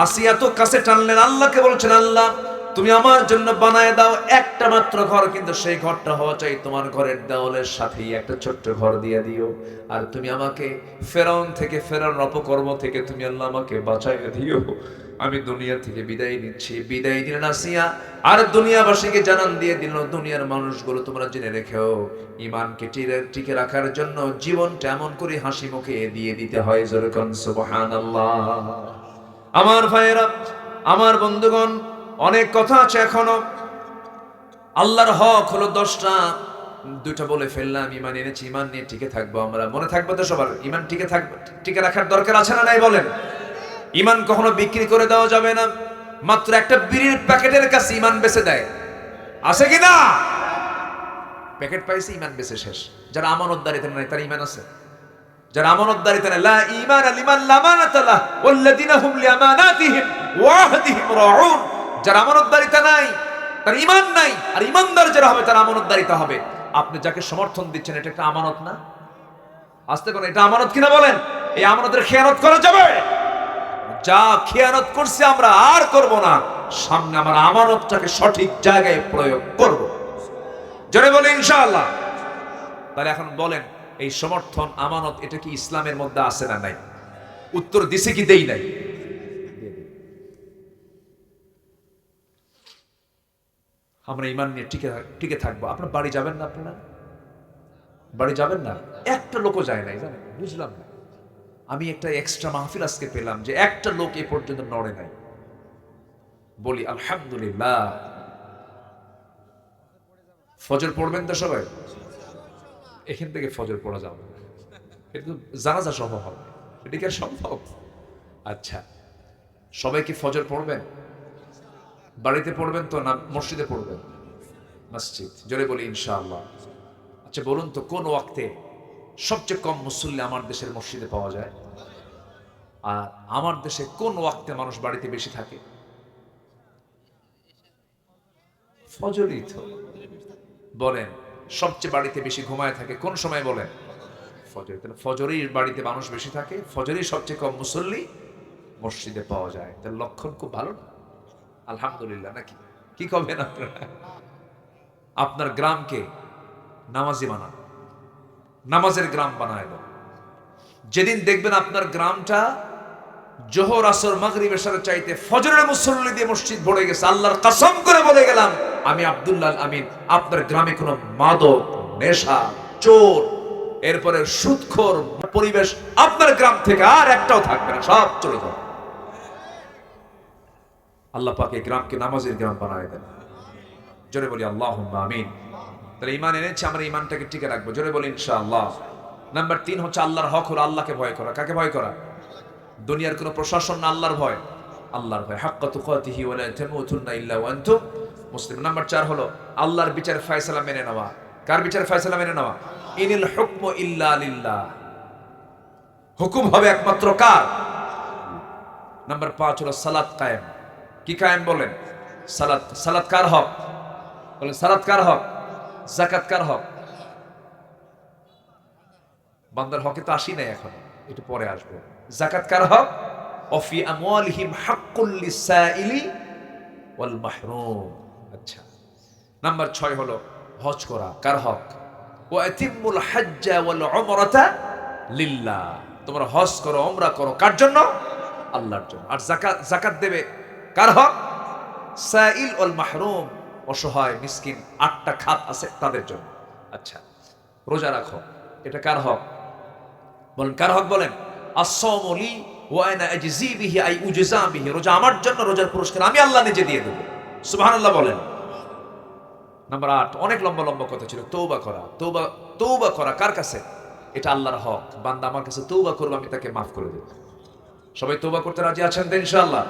Speaker 1: আসিয়া তো কাছে টানলেন, আল্লাহকে বলছেন, আল্লাহ তুমি আমার জন্য বানায় দাও একটা মাত্র ঘর, কিন্তু সেই ঘরটা হওয়া চাই তোমার ঘরের দেওয়ালের সাথেই একটা ছোট্ট ঘর দিয়ে দিও। আর তুমি আমাকে ফেরাউন থেকে, ফেরাউন অপকর্ম থেকে তুমি আল্লাহ আমাকে বাঁচাইয়া দিও। আমি দুনিয়া থেকে বিদায় নিচ্ছি। বিদায় দিলেন আসিয়া, আর দুনিয়াবাসীকে জানান দিয়ে দিল, দুনিয়ার মানুষগুলো তোমরা জেনে রেখেও, ইমানকে টিকে রাখার জন্য জীবনটা এমন করে হাসি মুখে দিয়ে দিতে হয়। যেরকম সুবহানাল্লাহ। আমার ভাইয়েরা, আমার বন্ধুগণ, অনেক কথা আছে এখনো। আল্লাহর হক হলো 10টা, 2টা বলে ফেললাম। ইমান এনেছি, ইমান নিয়ে টিকে থাকবো আমরা। মনে থাকবে তো সবার? ইমান টিকে রাখার দরকার আছে না নাই বলেন? ইমান কখনো বিক্রি করে দেওয়া যাবে না। মাত্র একটা বিড়ির প্যাকেটের কাছে ইমান বেচে দেয়, আছে কি না? প্যাকেট পাইছে, ইমান বেচে শেষ। যারা আমানতদারিতে নাই তার ইমান আছে? যারা আমানতদারিতে নাই, লা ঈমান লিমান লা আমানাতা লাহ ওয়াল্লাযিনা হুম লিআমানাতিহিম ওয়া আহদিহিম রাউন। যারা আমানতদারিতে নাই তার ইমান নাই। আর ইমানদার যারা হবে তার আমানতদারিতে হবে। আপনি যাকে সমর্থন দিচ্ছেন, এটা একটা আমানত না? আস্তে করে, এটা আমানত কিনা বলেন? এই আমানতের খেয়ানত করা যাবে? যা খেয়ানত করছি আমরা আর করব না। সামনে আমার আমানতটাকে সঠিক জায়গায় প্রয়োগ করব। জোরে বলে ইনশাআল্লাহ। তাহলে এখন বলেন, এই সমর্থন আমানত এটা কি ইসলামের মধ্যে আছে না নাই? উত্তর দিছে কি দেই নাই? আমরা ইমান নিয়ে টিকে থাকবো। আপনার বাড়ি যাবেন না? আপনারা বাড়ি যাবেন না? একটা লোকও যায় নাই, জানেন? বুঝলাম না। আমি একটা এক্সট্রা মাহফিল আজকে পেলাম যে একটা লোক এ পর্যন্ত নড়ে নাই। বলি আলহামদুলিল্লাহ। ফজর পড়বেন তো সবাই? এখান থেকে ফজর পড়া যাবে না, কিন্তু জানাজা সহ হবে। এটা কি আর সম্ভব? আচ্ছা, সবাই কি ফজর পড়বেন? বাড়িতে পড়বেন তো না মসজিদে পড়বেন? মসজিদ। জোরে বলি ইনশাআল্লাহ। আচ্ছা বলুন তো, কোন ওয়াক্তে সবচেয়ে কম মুসল্লি আমার দেশের মসজিদে পাওয়া যায়? আর আমার দেশে কোন ওয়াক্তে মানুষ বাড়িতে বেশি থাকে? ফজরই তো। বলেন, সবচেয়ে বাড়িতে বেশি ঘুমায় থাকে কোন সময় বলেন? ফজর। তাহলে ফজরই বাড়িতে মানুষ বেশি থাকে, ফজরই সবচেয়ে কম মুসল্লি মসজিদে পাওয়া যায়। তার লক্ষণ খুব ভালো না? আলহামদুলিল্লাহ নাকি? কি করবেন আপনারা? আপনার গ্রামকে নামাজি বানান, নামাজের গ্রাম বানায় দাও। যেদিন দেখবেন আপনার গ্রামটা জোহর আসর মাগরিব এশার চাইতে ফজরের মুসল্লি দিয়ে মসজিদ ভরে গেছে, আল্লাহর কসম করে বলে গেলাম আমি আব্দুল্লাহ আমিন, আপনার গ্রামে কোনো মাদক, নেশা, চোর, এরপরে সুদখোর পরিবেশ আপনার গ্রাম থেকে আর একটাও থাকবে না, সব চলে যাবে। আল্লাহ পাক এই গ্রামকে নামাজের গ্রাম বানায় দেন। জোরে বলি আল্লাহুম্মা আমিন। তাহলে ঈমান এনেছি, আমরা ঈমানটাকে টিকে রাখবো। জোরে বলি ইনশাআল্লাহ। নাম্বার 3 হচ্ছে আল্লাহর হক হলো আল্লাহকে ভয় করা। কাকে ভয় করা? দুনিয়ার কোনো প্রশাসন না, আল্লাহর ভয়। আল্লাহর ভয়। হাক্কা তুকাতিহি ওয়া লা তামুতুন্না ইল্লা ওয়া আনতুম মুসলিম। নাম্বার 4 হলো আল্লাহর বিচার ফয়সালা মেনে নেওয়া। কার বিচার ফয়সালা মেনে নেওয়া? ইনিল হুকমু ইল্লা লিল্লাহ। হুকুম হবে একমাত্র কার? নাম্বার 5 হলো সালাত কায়েম। কি কায়েম বলেন? সালাত। সালাত কার হক বলেন? সালাত কার হক? যাকাত কার হক? বান্দার হকে তো আসি নাই এখন, একটু পরে আসবো। যাকাত কার হক? ওয়াফি আমওয়ালিহিম হাক্কুল লিসাইলি ওয়াল মাহরুম। আচ্ছা, নাম্বার 6 হলো হজ করা। কার হক? ওয়া আতিমুল হাজ্জা ওয়াল উমরাতা লিল্লাহ। তোমরা হজ করো, উমরা করো, কার জন্য? আল্লাহর জন্য। আর যাকাত দেবে কার হক? সাইল ওয়াল মাহরুম, অসহায় মিসকিন 8টা খাত আছে তাদের জন্য। আচ্ছা, রোজা রাখো, এটা কার হক বলেন? কার হক বলেন? আস-সাওমু লি ওয়া আনা আজজি বিহি আই উজজা বিহি। রোজা আমার জন্য, রোজার পুরস্কার আমি আল্লাহ নিজে দিয়ে দেব। সুবহানাল্লাহ বলেন। নাম্বার 8, অনেক লম্বা লম্বা কথা ছিল। তওবা করা। তওবা করা কার কাছে? এটা আল্লাহর হক। বান্দা আমার কাছে তওবা করবে, আমি তাকে মাফ করে দেব।
Speaker 2: সবাই তওবা করতে রাজি আছেন তো ইনশাআল্লাহ?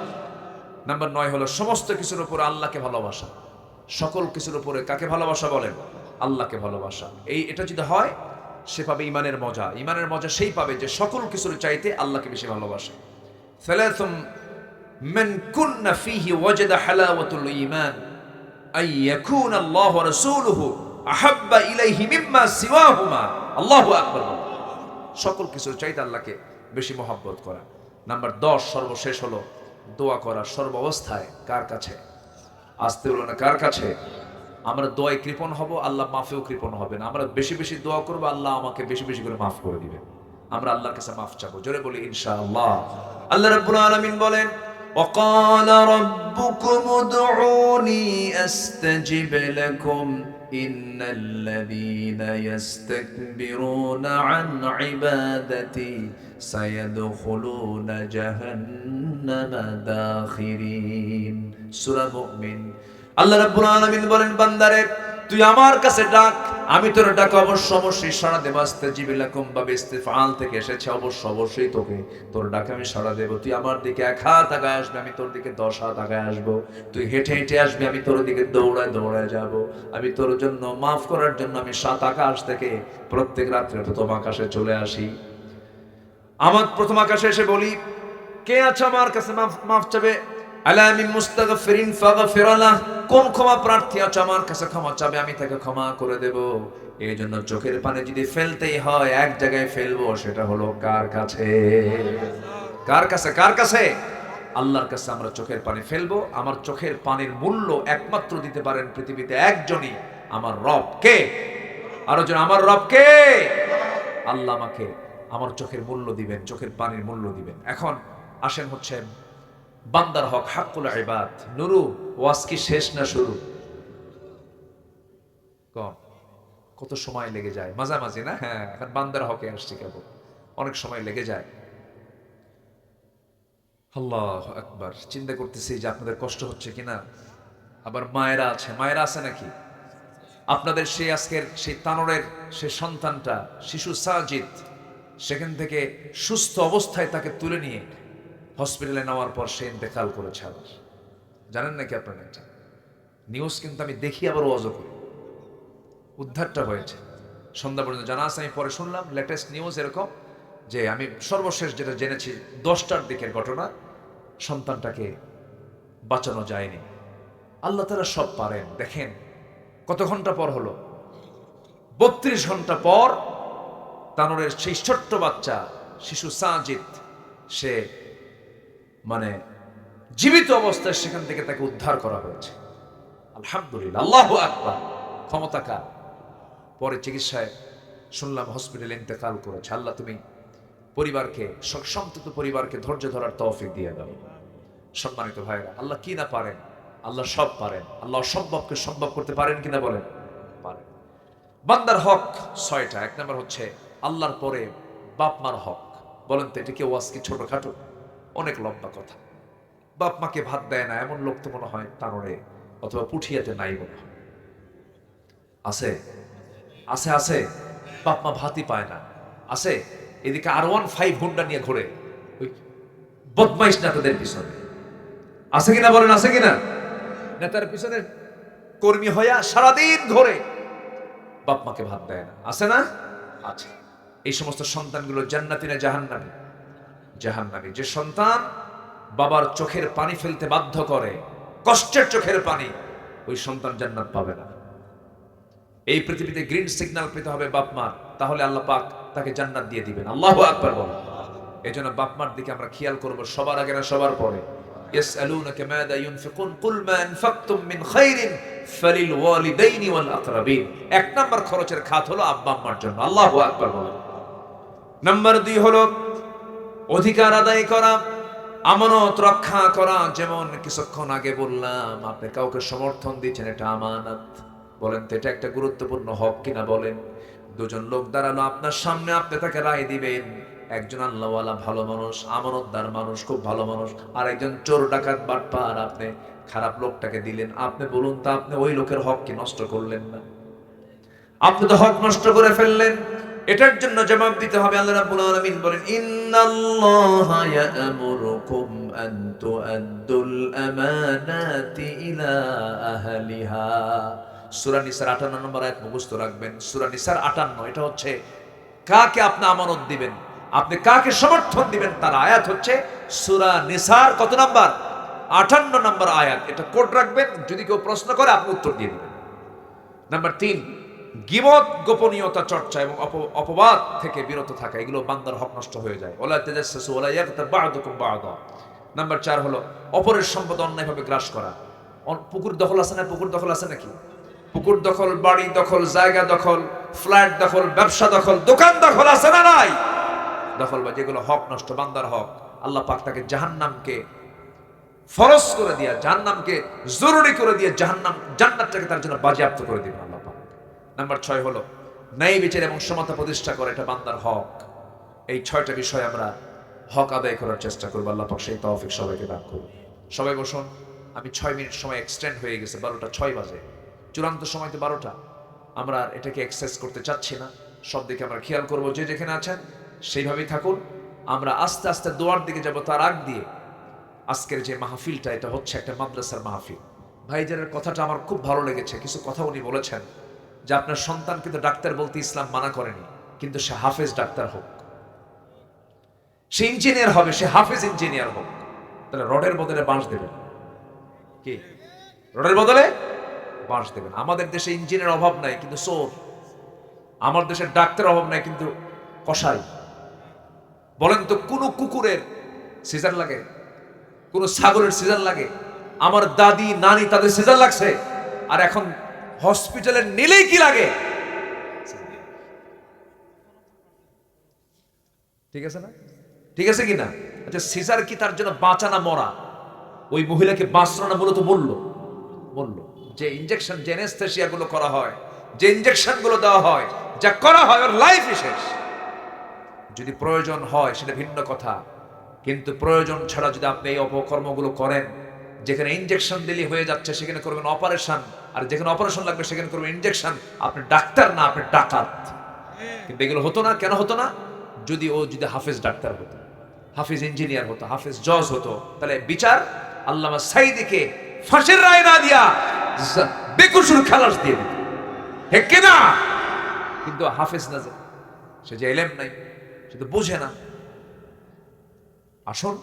Speaker 2: নাম্বার 9 হলো সমস্ত কিছুর উপরে আল্লাহকে ভালোবাসা। সকল কিছুর উপরে কাকে ভালোবাসা বলেন? আল্লাহকে ভালোবাসা। এটা যদি হয় সে পাবে ঈমানের মজা। ঈমানের মজা সেই পাবে যে সকল কিছুর চাইতে আল্লাহকে বেশি ভালোবাসে। সালাতুম মান কুন্না ফীহি ওয়াজাদা হালাওয়াতুল ঈমান আই ইয়াকুনা আল্লাহু ওয়া রাসূলুহু আহাব্বা ইলাইহি মিম্মা সিওয়াহুমা। আল্লাহু আকবার। সকল কিছুর চাইতে আল্লাহকে বেশি মহব্বত করা। নাম্বার 10 সর্বশেষ হলো দোয়া করা সর্ব অবস্থায়। কার কাছে? আসতে হলো না, কার কাছে? আমরা দোয়ায় কৃপণ হব, আল্লাহ মাফেও কৃপণ হবে না। আমরা বেশি বেশি দোয়া করবো, আল্লাহ আমাকে বেশি বেশি করে মাফ করে দিবেন। আমরা আল্লাহর কাছে মাফ চাবো, জোরে বলি ইনশাআল্লাহ। আল্লাহ রাব্বুল আলামিন বলেন وقال ربكم ادعوني استجب لكم ان الذين يستكبرون عن عبادتي سيدخلون جهنم داخرين। সূরা মুমিন। আল্লাহ রাব্বুল আলামিন বলেন বান্দারে তুই আমার কাছে ডাক, আমি তোর ডাক অবশ্যই সাড়া দেব। আস্তাজিব লাকুম বা ইস্তিফআল থেকে এসেছে, অবশ্যই তোকে তোর ডাকে আমি সাড়া দেব। তুই আমার দিকে 1 হাত আগায় আসবে, আমি তোর দিকে 10 হাত আগায় আসবো। তুই হেঁটে হেঁটে আসবি, আমি তোর দিকে দৌড়ায় যাব। আমি তোর জন্য মাফ করার জন্য আমি 7 আকাশ থেকে প্রত্যেক রাত্রে প্রথম আকাশে চলে আসি। আমার প্রথম আকাশে এসে বলি কে আছে আমার কাছে মাফ চাবে? আলা মিন মুস্তাগফিরিন ফাগফির লাহ। কোন ক্ষমা প্রার্থী আছে আমার কাছে ক্ষমা চাবে, আমি তাকে ক্ষমা করে দেব। এই জন্য চোখের পানি যদি ফেলতেই হয় এক জায়গায় ফেলবো, সেটা হলো কার কাছে? কার কাছে? কার কাছে? আল্লাহর কাছে আমরা চোখের পানি ফেলবো। আমার চোখের পানির মূল্য একমাত্র দিতে পারেন পৃথিবীতে একজনই, আমার রব। কে? আরো জন, আমার রব কে? আল্লাহ আমাকে আমার চোখের মূল্য দিবেন, চোখের পানির মূল্য দিবেন। এখন আসেন হচ্ছে বান্দার হক, হাক্কুল ইবাদ। নুরু ওয়াজ কি শেষ না শুরু? কত সময় লেগে যায় মাঝামাঝি না? হ্যাঁ, এখন বান্দার হকে আসছে, কেবল অনেক সময় লেগে যায়। আল্লাহু আকবার। চিন্তা করতেছি যে আপনাদের কষ্ট হচ্ছে কিনা। আবার মায়েরা আছে নাকি আপনাদের? সেই আজকের সেই তানোরের সেই সন্তানটা, শিশু সাজিদ, সেখান থেকে সুস্থ অবস্থায় তাকে তুলে নিয়ে হসপিটালে নেওয়ার পর সে ইন্তেকাল করেছে। আবার জানেন নাকি আপনারা? এটা নিউজ কিন্তু আমি দেখি, আবার ওয়াজও করি। উদ্ধারটা হয়েছে সন্ধ্যা পর্যন্ত জানা আছে, আমি পরে শুনলাম লেটেস্ট নিউজ এরকম যে আমি সর্বশেষ যেটা জেনেছি 10টার দিকের ঘটনা, সন্তানটাকে বাঁচানো যায়নি। আল্লাহ তাআলা সব পারেন। দেখেন কত ঘন্টা পর হলো, 32 ঘন্টা পর তানোরের সেই ছোট্ট বাচ্চা শিশু সাজিদ সে মানে জীবিত অবস্থায় সেখান থেকে তাকে উদ্ধার করা হয়েছে। আলহামদুলিল্লাহ, আল্লাহু আকবার। ক্ষমতা কার? পরে চিকিৎসায় শুনলাম হসপিটালে ইন্তেকাল করেছে। আল্লাহ তুমি পরিবারকে, সন্তত পরিবারকে ধৈর্য ধরার তৌফিক দিয়ে দাও। সম্মানিত ভাইরা, আল্লাহ কি না পারেন? আল্লাহ সব পারেন। আল্লাহ অসম্ভবকে সম্ভব করতে পারেন কিনা বলেন? পারেন। বান্দার হক 6টা। 1 নম্বর হচ্ছে আল্লাহর পরে বাপ মার হক। বলেন তো এটা কি ওয়াজ কি ছোটখাটো? অনেক লম্বা কথা। বাপ মাকে ভাত দেয় না এমন লোক তো মনে হয় তানোরে অথবা পুঠিয়াতে নাই মনে হয়। আছে আছে আছে বাপ মা ভাতই পায় না। আছে এদিকে R15 হুন্ডা নিয়ে ঘোরে ওই বদমাইশ নেতাদের পিছনে। আছে কিনা বলেন? আছে কিনা? নেতার পিছনে কর্মী হইয়া সারাদিন ঘোরে, বাপ মাকে ভাত দেয় না। আছে না? আছে। এই সমস্ত সন্তানগুলো জান্নাতি না জাহান্নামী? জাহান্নামী। যে সন্তান বাবার চোখের পানি ফেলতে বাধ্য করে, কষ্টের চোখের পানি, ওই সন্তান জান্নাত পাবে না। এই পৃথিবীতে গ্রিন সিগন্যাল পেতে হবে বাপ মার, তাহলে আল্লাহ পাক তাকে জান্নাত দিয়ে দিবেন। আল্লাহু আকবার বল। এজন্য বাপ মার দিকে আমরা খেয়াল করব, সবার আগে না সবার পরে। ইয়াসআলুনাকা মাযা ইউনফিকুন কুল মা আনফাকতুম মিন খাইরিন ফালিল ওয়ালিদাইনি ওয়াল আকরাবিন। 1 নাম্বার খরচের খাত হলো আব্বা আম্মার জন্য। আল্লাহু আকবার বল। নাম্বার 2 হলো অধিকার আদায় করা, আমানত রক্ষা করা। যেমন কিছুক্ষণ আগে বললাম, আপনি কাউকে সমর্থন দিচ্ছেন, এটা আমানত। বলেন তো এটা একটা গুরুত্বপূর্ণ হক কিনা বলেন? দুজন লোক দাঁড়ালো আপনার সামনে, আপনি তাকে রায় দিবেন। একজন আল্লাহওয়ালা ভালো মানুষ, আমানতদার মানুষ, খুব ভালো মানুষ, আর একজন চোর ডাকাত বাটপার, আপনি খারাপ লোকটাকে দিলেন। আপনি বলুন তো আপনি ওই লোকের হক কি নষ্ট করলেন না? আপনি তো হক নষ্ট করে ফেললেন। এটার জন্য জবাব দিতে হবে। আল্লাহ রাব্বুল আলামিন বলেন,
Speaker 1: ইন্নাল্লাহা ইয়া'মুরুকুম আন তু'আদ্দুল আমানাতি ইলা আহলিহা।
Speaker 2: সূরা নিসার 58 নম্বর আয়াত মুখস্থ রাখবেন। সূরা নিসার 58, এটা হচ্ছে কাকে আপনি আমানত দিবেন, আপনি কাকে সমর্থন দিবেন তার আয়াত হচ্ছে সূরা নিসার কত নাম্বার? 58 নম্বর আয়াত। এটা কোড রাখবেন, যদি কেউ প্রশ্ন করে আপনি উত্তর দিয়ে দিবেন। নাম্বার 3, গীবত, গোপনীয়তা চর্চা এবং অপবাদ থেকে বিরত থাকা, এগুলো বান্দার হক নষ্ট হয়ে যায়। ওয়ালা তাজাসসু ওয়ালা ইয়াগতাব বা'দুকুম বা'দা। নাম্বার 4 হলো অপরের সম্পদ অন্যায়ভাবে গ্রাস করা। পুকুর দখল আছে না? পুকুর দখল আছে নাকি? পুকুর দখল, বাড়ি দখল, জায়গা দখল, ফ্ল্যাট দখল, ব্যবসা দখল, দোকান দখল আছে না নাই? দখল বা যেগুলো হক নষ্ট, বান্দার হক, আল্লাহ পাক তাকে জাহান্নামকে ফরজ করে দিয়া, জাহান্নামকে জরুরি করে দিয়ে জান্নাতটাকে তার জন্য বাজেয়াপ্ত করে দিবেন আল্লাহ পাক। নাম্বার 6 হলো ন্যায় বিচার এবং সমতা প্রতিষ্ঠা করে, এটা বান্দার হক। এই 6টা বিষয় আমরা হক আদায় করার চেষ্টা করব। আল্লাহ পাক সেই তৌফিক সবাইকে দান করুন। সবাই বসুন। আমি 6 মিনিট সময় এক্সটেন্ড হয়ে গেছে, 12টা 6 বাজে। চূড়ান্ত সময় তো 12টা। আমরা এটাকে এক্সেস করতে চাচ্ছি না, সব দিকে আমরা খেয়াল করব। যে যেখানে আছেন সেইভাবেই থাকুন। আমরা আস্তে আস্তে দোয়ার দিকে যাব। তার আগ দিয়ে আজকের যে মাহফিলটা, এটা হচ্ছে একটা মাদ্রাসার মাহফিল। ভাইজানের কথাটা আমার খুব ভালো লেগেছে। কিছু কথা উনি বলেছেন যে আপনার সন্তান কিন্তু ডাক্তার বলতে ইসলাম মানা করেনি, কিন্তু সে হাফেজ ডাক্তার হোক, সে ইঞ্জিনিয়ার হবে, সে হাফেজ ইঞ্জিনিয়ার হোক। তাহলে রডের বদলে বাঁশ দেবেন কি? রডের বদলে বাঁশ দেবেন। আমাদের দেশে ইঞ্জিনিয়ার অভাব নাই, কিন্তু চোর। আমার দেশের ডাক্তার অভাব নাই, কিন্তু কসাই। বলেন তো, কোন কুকুরের সিজার লাগে? কোন ছাগলের সিজার লাগে? আমার দাদি নানি তাদের সিজার লাগছে, আর এখন হসপিটালে নিলেই কি লাগে? ঠিক আছে না? ঠিক আছে কি না? আচ্ছা, সিজার কি তার জন্য বাঁচা না মরা? ওই মহিলাকে বাঁচলো না, মূলত বললো যে ইনজেকশন, যে অ্যানেস্থেসিয়া গুলো করা হয়, যে ইনজেকশন গুলো দেওয়া হয়, যা করা হয়, ওর লাইফই শেষ। যদি প্রয়োজন হয় সেটা ভিন্ন কথা, কিন্তু প্রয়োজন ছাড়া যদি আপনি এই অপকর্মগুলো করেন, যেখানে ইনজেকশন দিলে হয়ে যাচ্ছে সেখানে করবেন অপারেশন, আর যেখানে অপারেশন লাগবে সেখানে করবেন ইনজেকশন, আপনি ডাক্তার না, আপনি ডাকাত। কিন্তু এগুলো হতো না। কেন হতো না? যদি হাফেজ ডাক্তার হতো, হাফেজ ইঞ্জিনিয়ার হতো, হাফেজ জজ হতো, তাহলে বিচার আল্লামা সাইদিকে ফাঁসির রায় না দিয়া বেকসুর খালাস দিয়ে দিত, ঠিক কিনা? কিন্তু হাফেজ না, সে যে এলেম নাই, সে তো বোঝে না। আসুন,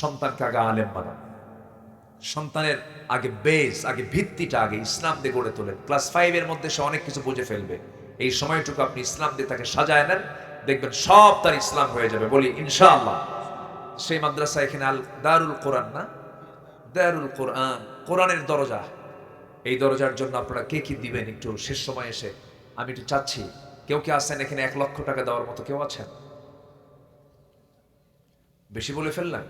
Speaker 2: সন্তানকে আগে আলেম বানান। সন্তানের আগে বেস, আগে ভিত্তিটা আগে ইসলাম দিয়ে গড়ে তোলেন। ক্লাস 5 এর মধ্যে সে অনেক কিছু বুঝে ফেলবে। এই সময়টুকু আপনি ইসলাম দিয়ে তাকে সাজায় নেন, দেখবেন সব তার ইসলাম হয়ে যাবে, বলি ইনশাআল্লাহ। সেই মাদ্রাসা এখানে দারুল কোরআন না, দারুল কোরআন, কোরআনের দরজা। এই দরজার জন্য আপনারা কে কি দিবেন একটু শেষ সময় এসে আমি একটু চাচ্ছি। কেউ কি আছেন এখানে 1 লক্ষ টাকা দেওয়ার মতো? কেউ আছেন? বেশি বলে ফেললাম।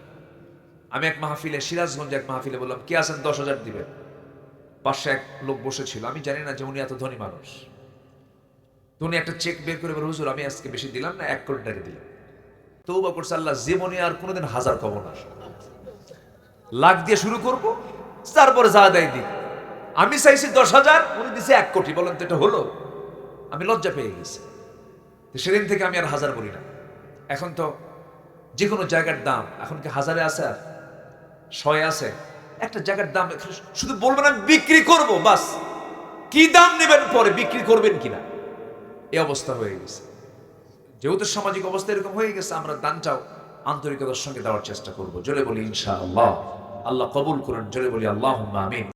Speaker 2: আমি এক মাহফিলে, সিরাজগঞ্জে এক মাহফিলে বললাম, কে আছেন 10,000 দিবেন? পাশে এক লোক বসেছিল, আমি জানি না যে উনি এত ধনী মানুষ। তো উনি একটা চেক বের করে বলে, হুজুর আমি আজকে বেশি দিলাম না, 1 কোটি টাকা দিলাম। তওবা করছে, আল্লাহ জীবনে আর কোনোদিন 1000 কব না, লাখ দিয়ে শুরু করব, তারপরে যা দেয় দিই। আমি চাইছি 10,000, উনি দিছে 1 কোটি। বলেন তো এটা হলো? আমি লজ্জা পেয়ে গেছি। সেদিন থেকে আমি আর 1000 বলি না। এখন তো যে কোনো জায়গার দাম এখন কি 1000-এ আছে, আর 100-এ আছে? একটা জায়গার দাম শুধু বলবেন আমি বিক্রি করব, বাস। কি দাম নেবেন পরে, বিক্রি করবেন কিনা, এই অবস্থা হয়ে গেছে। যেহেতু সামাজিক অবস্থা এরকম হয়ে গেছে, আমরা দানটাও আন্তরিকতার সঙ্গে দেওয়ার চেষ্টা করব। জোরে বলি ইনশাআল্লাহ। আল্লাহ কবুল করুন। জোরে বলি আল্লাহুম্মা আমিন।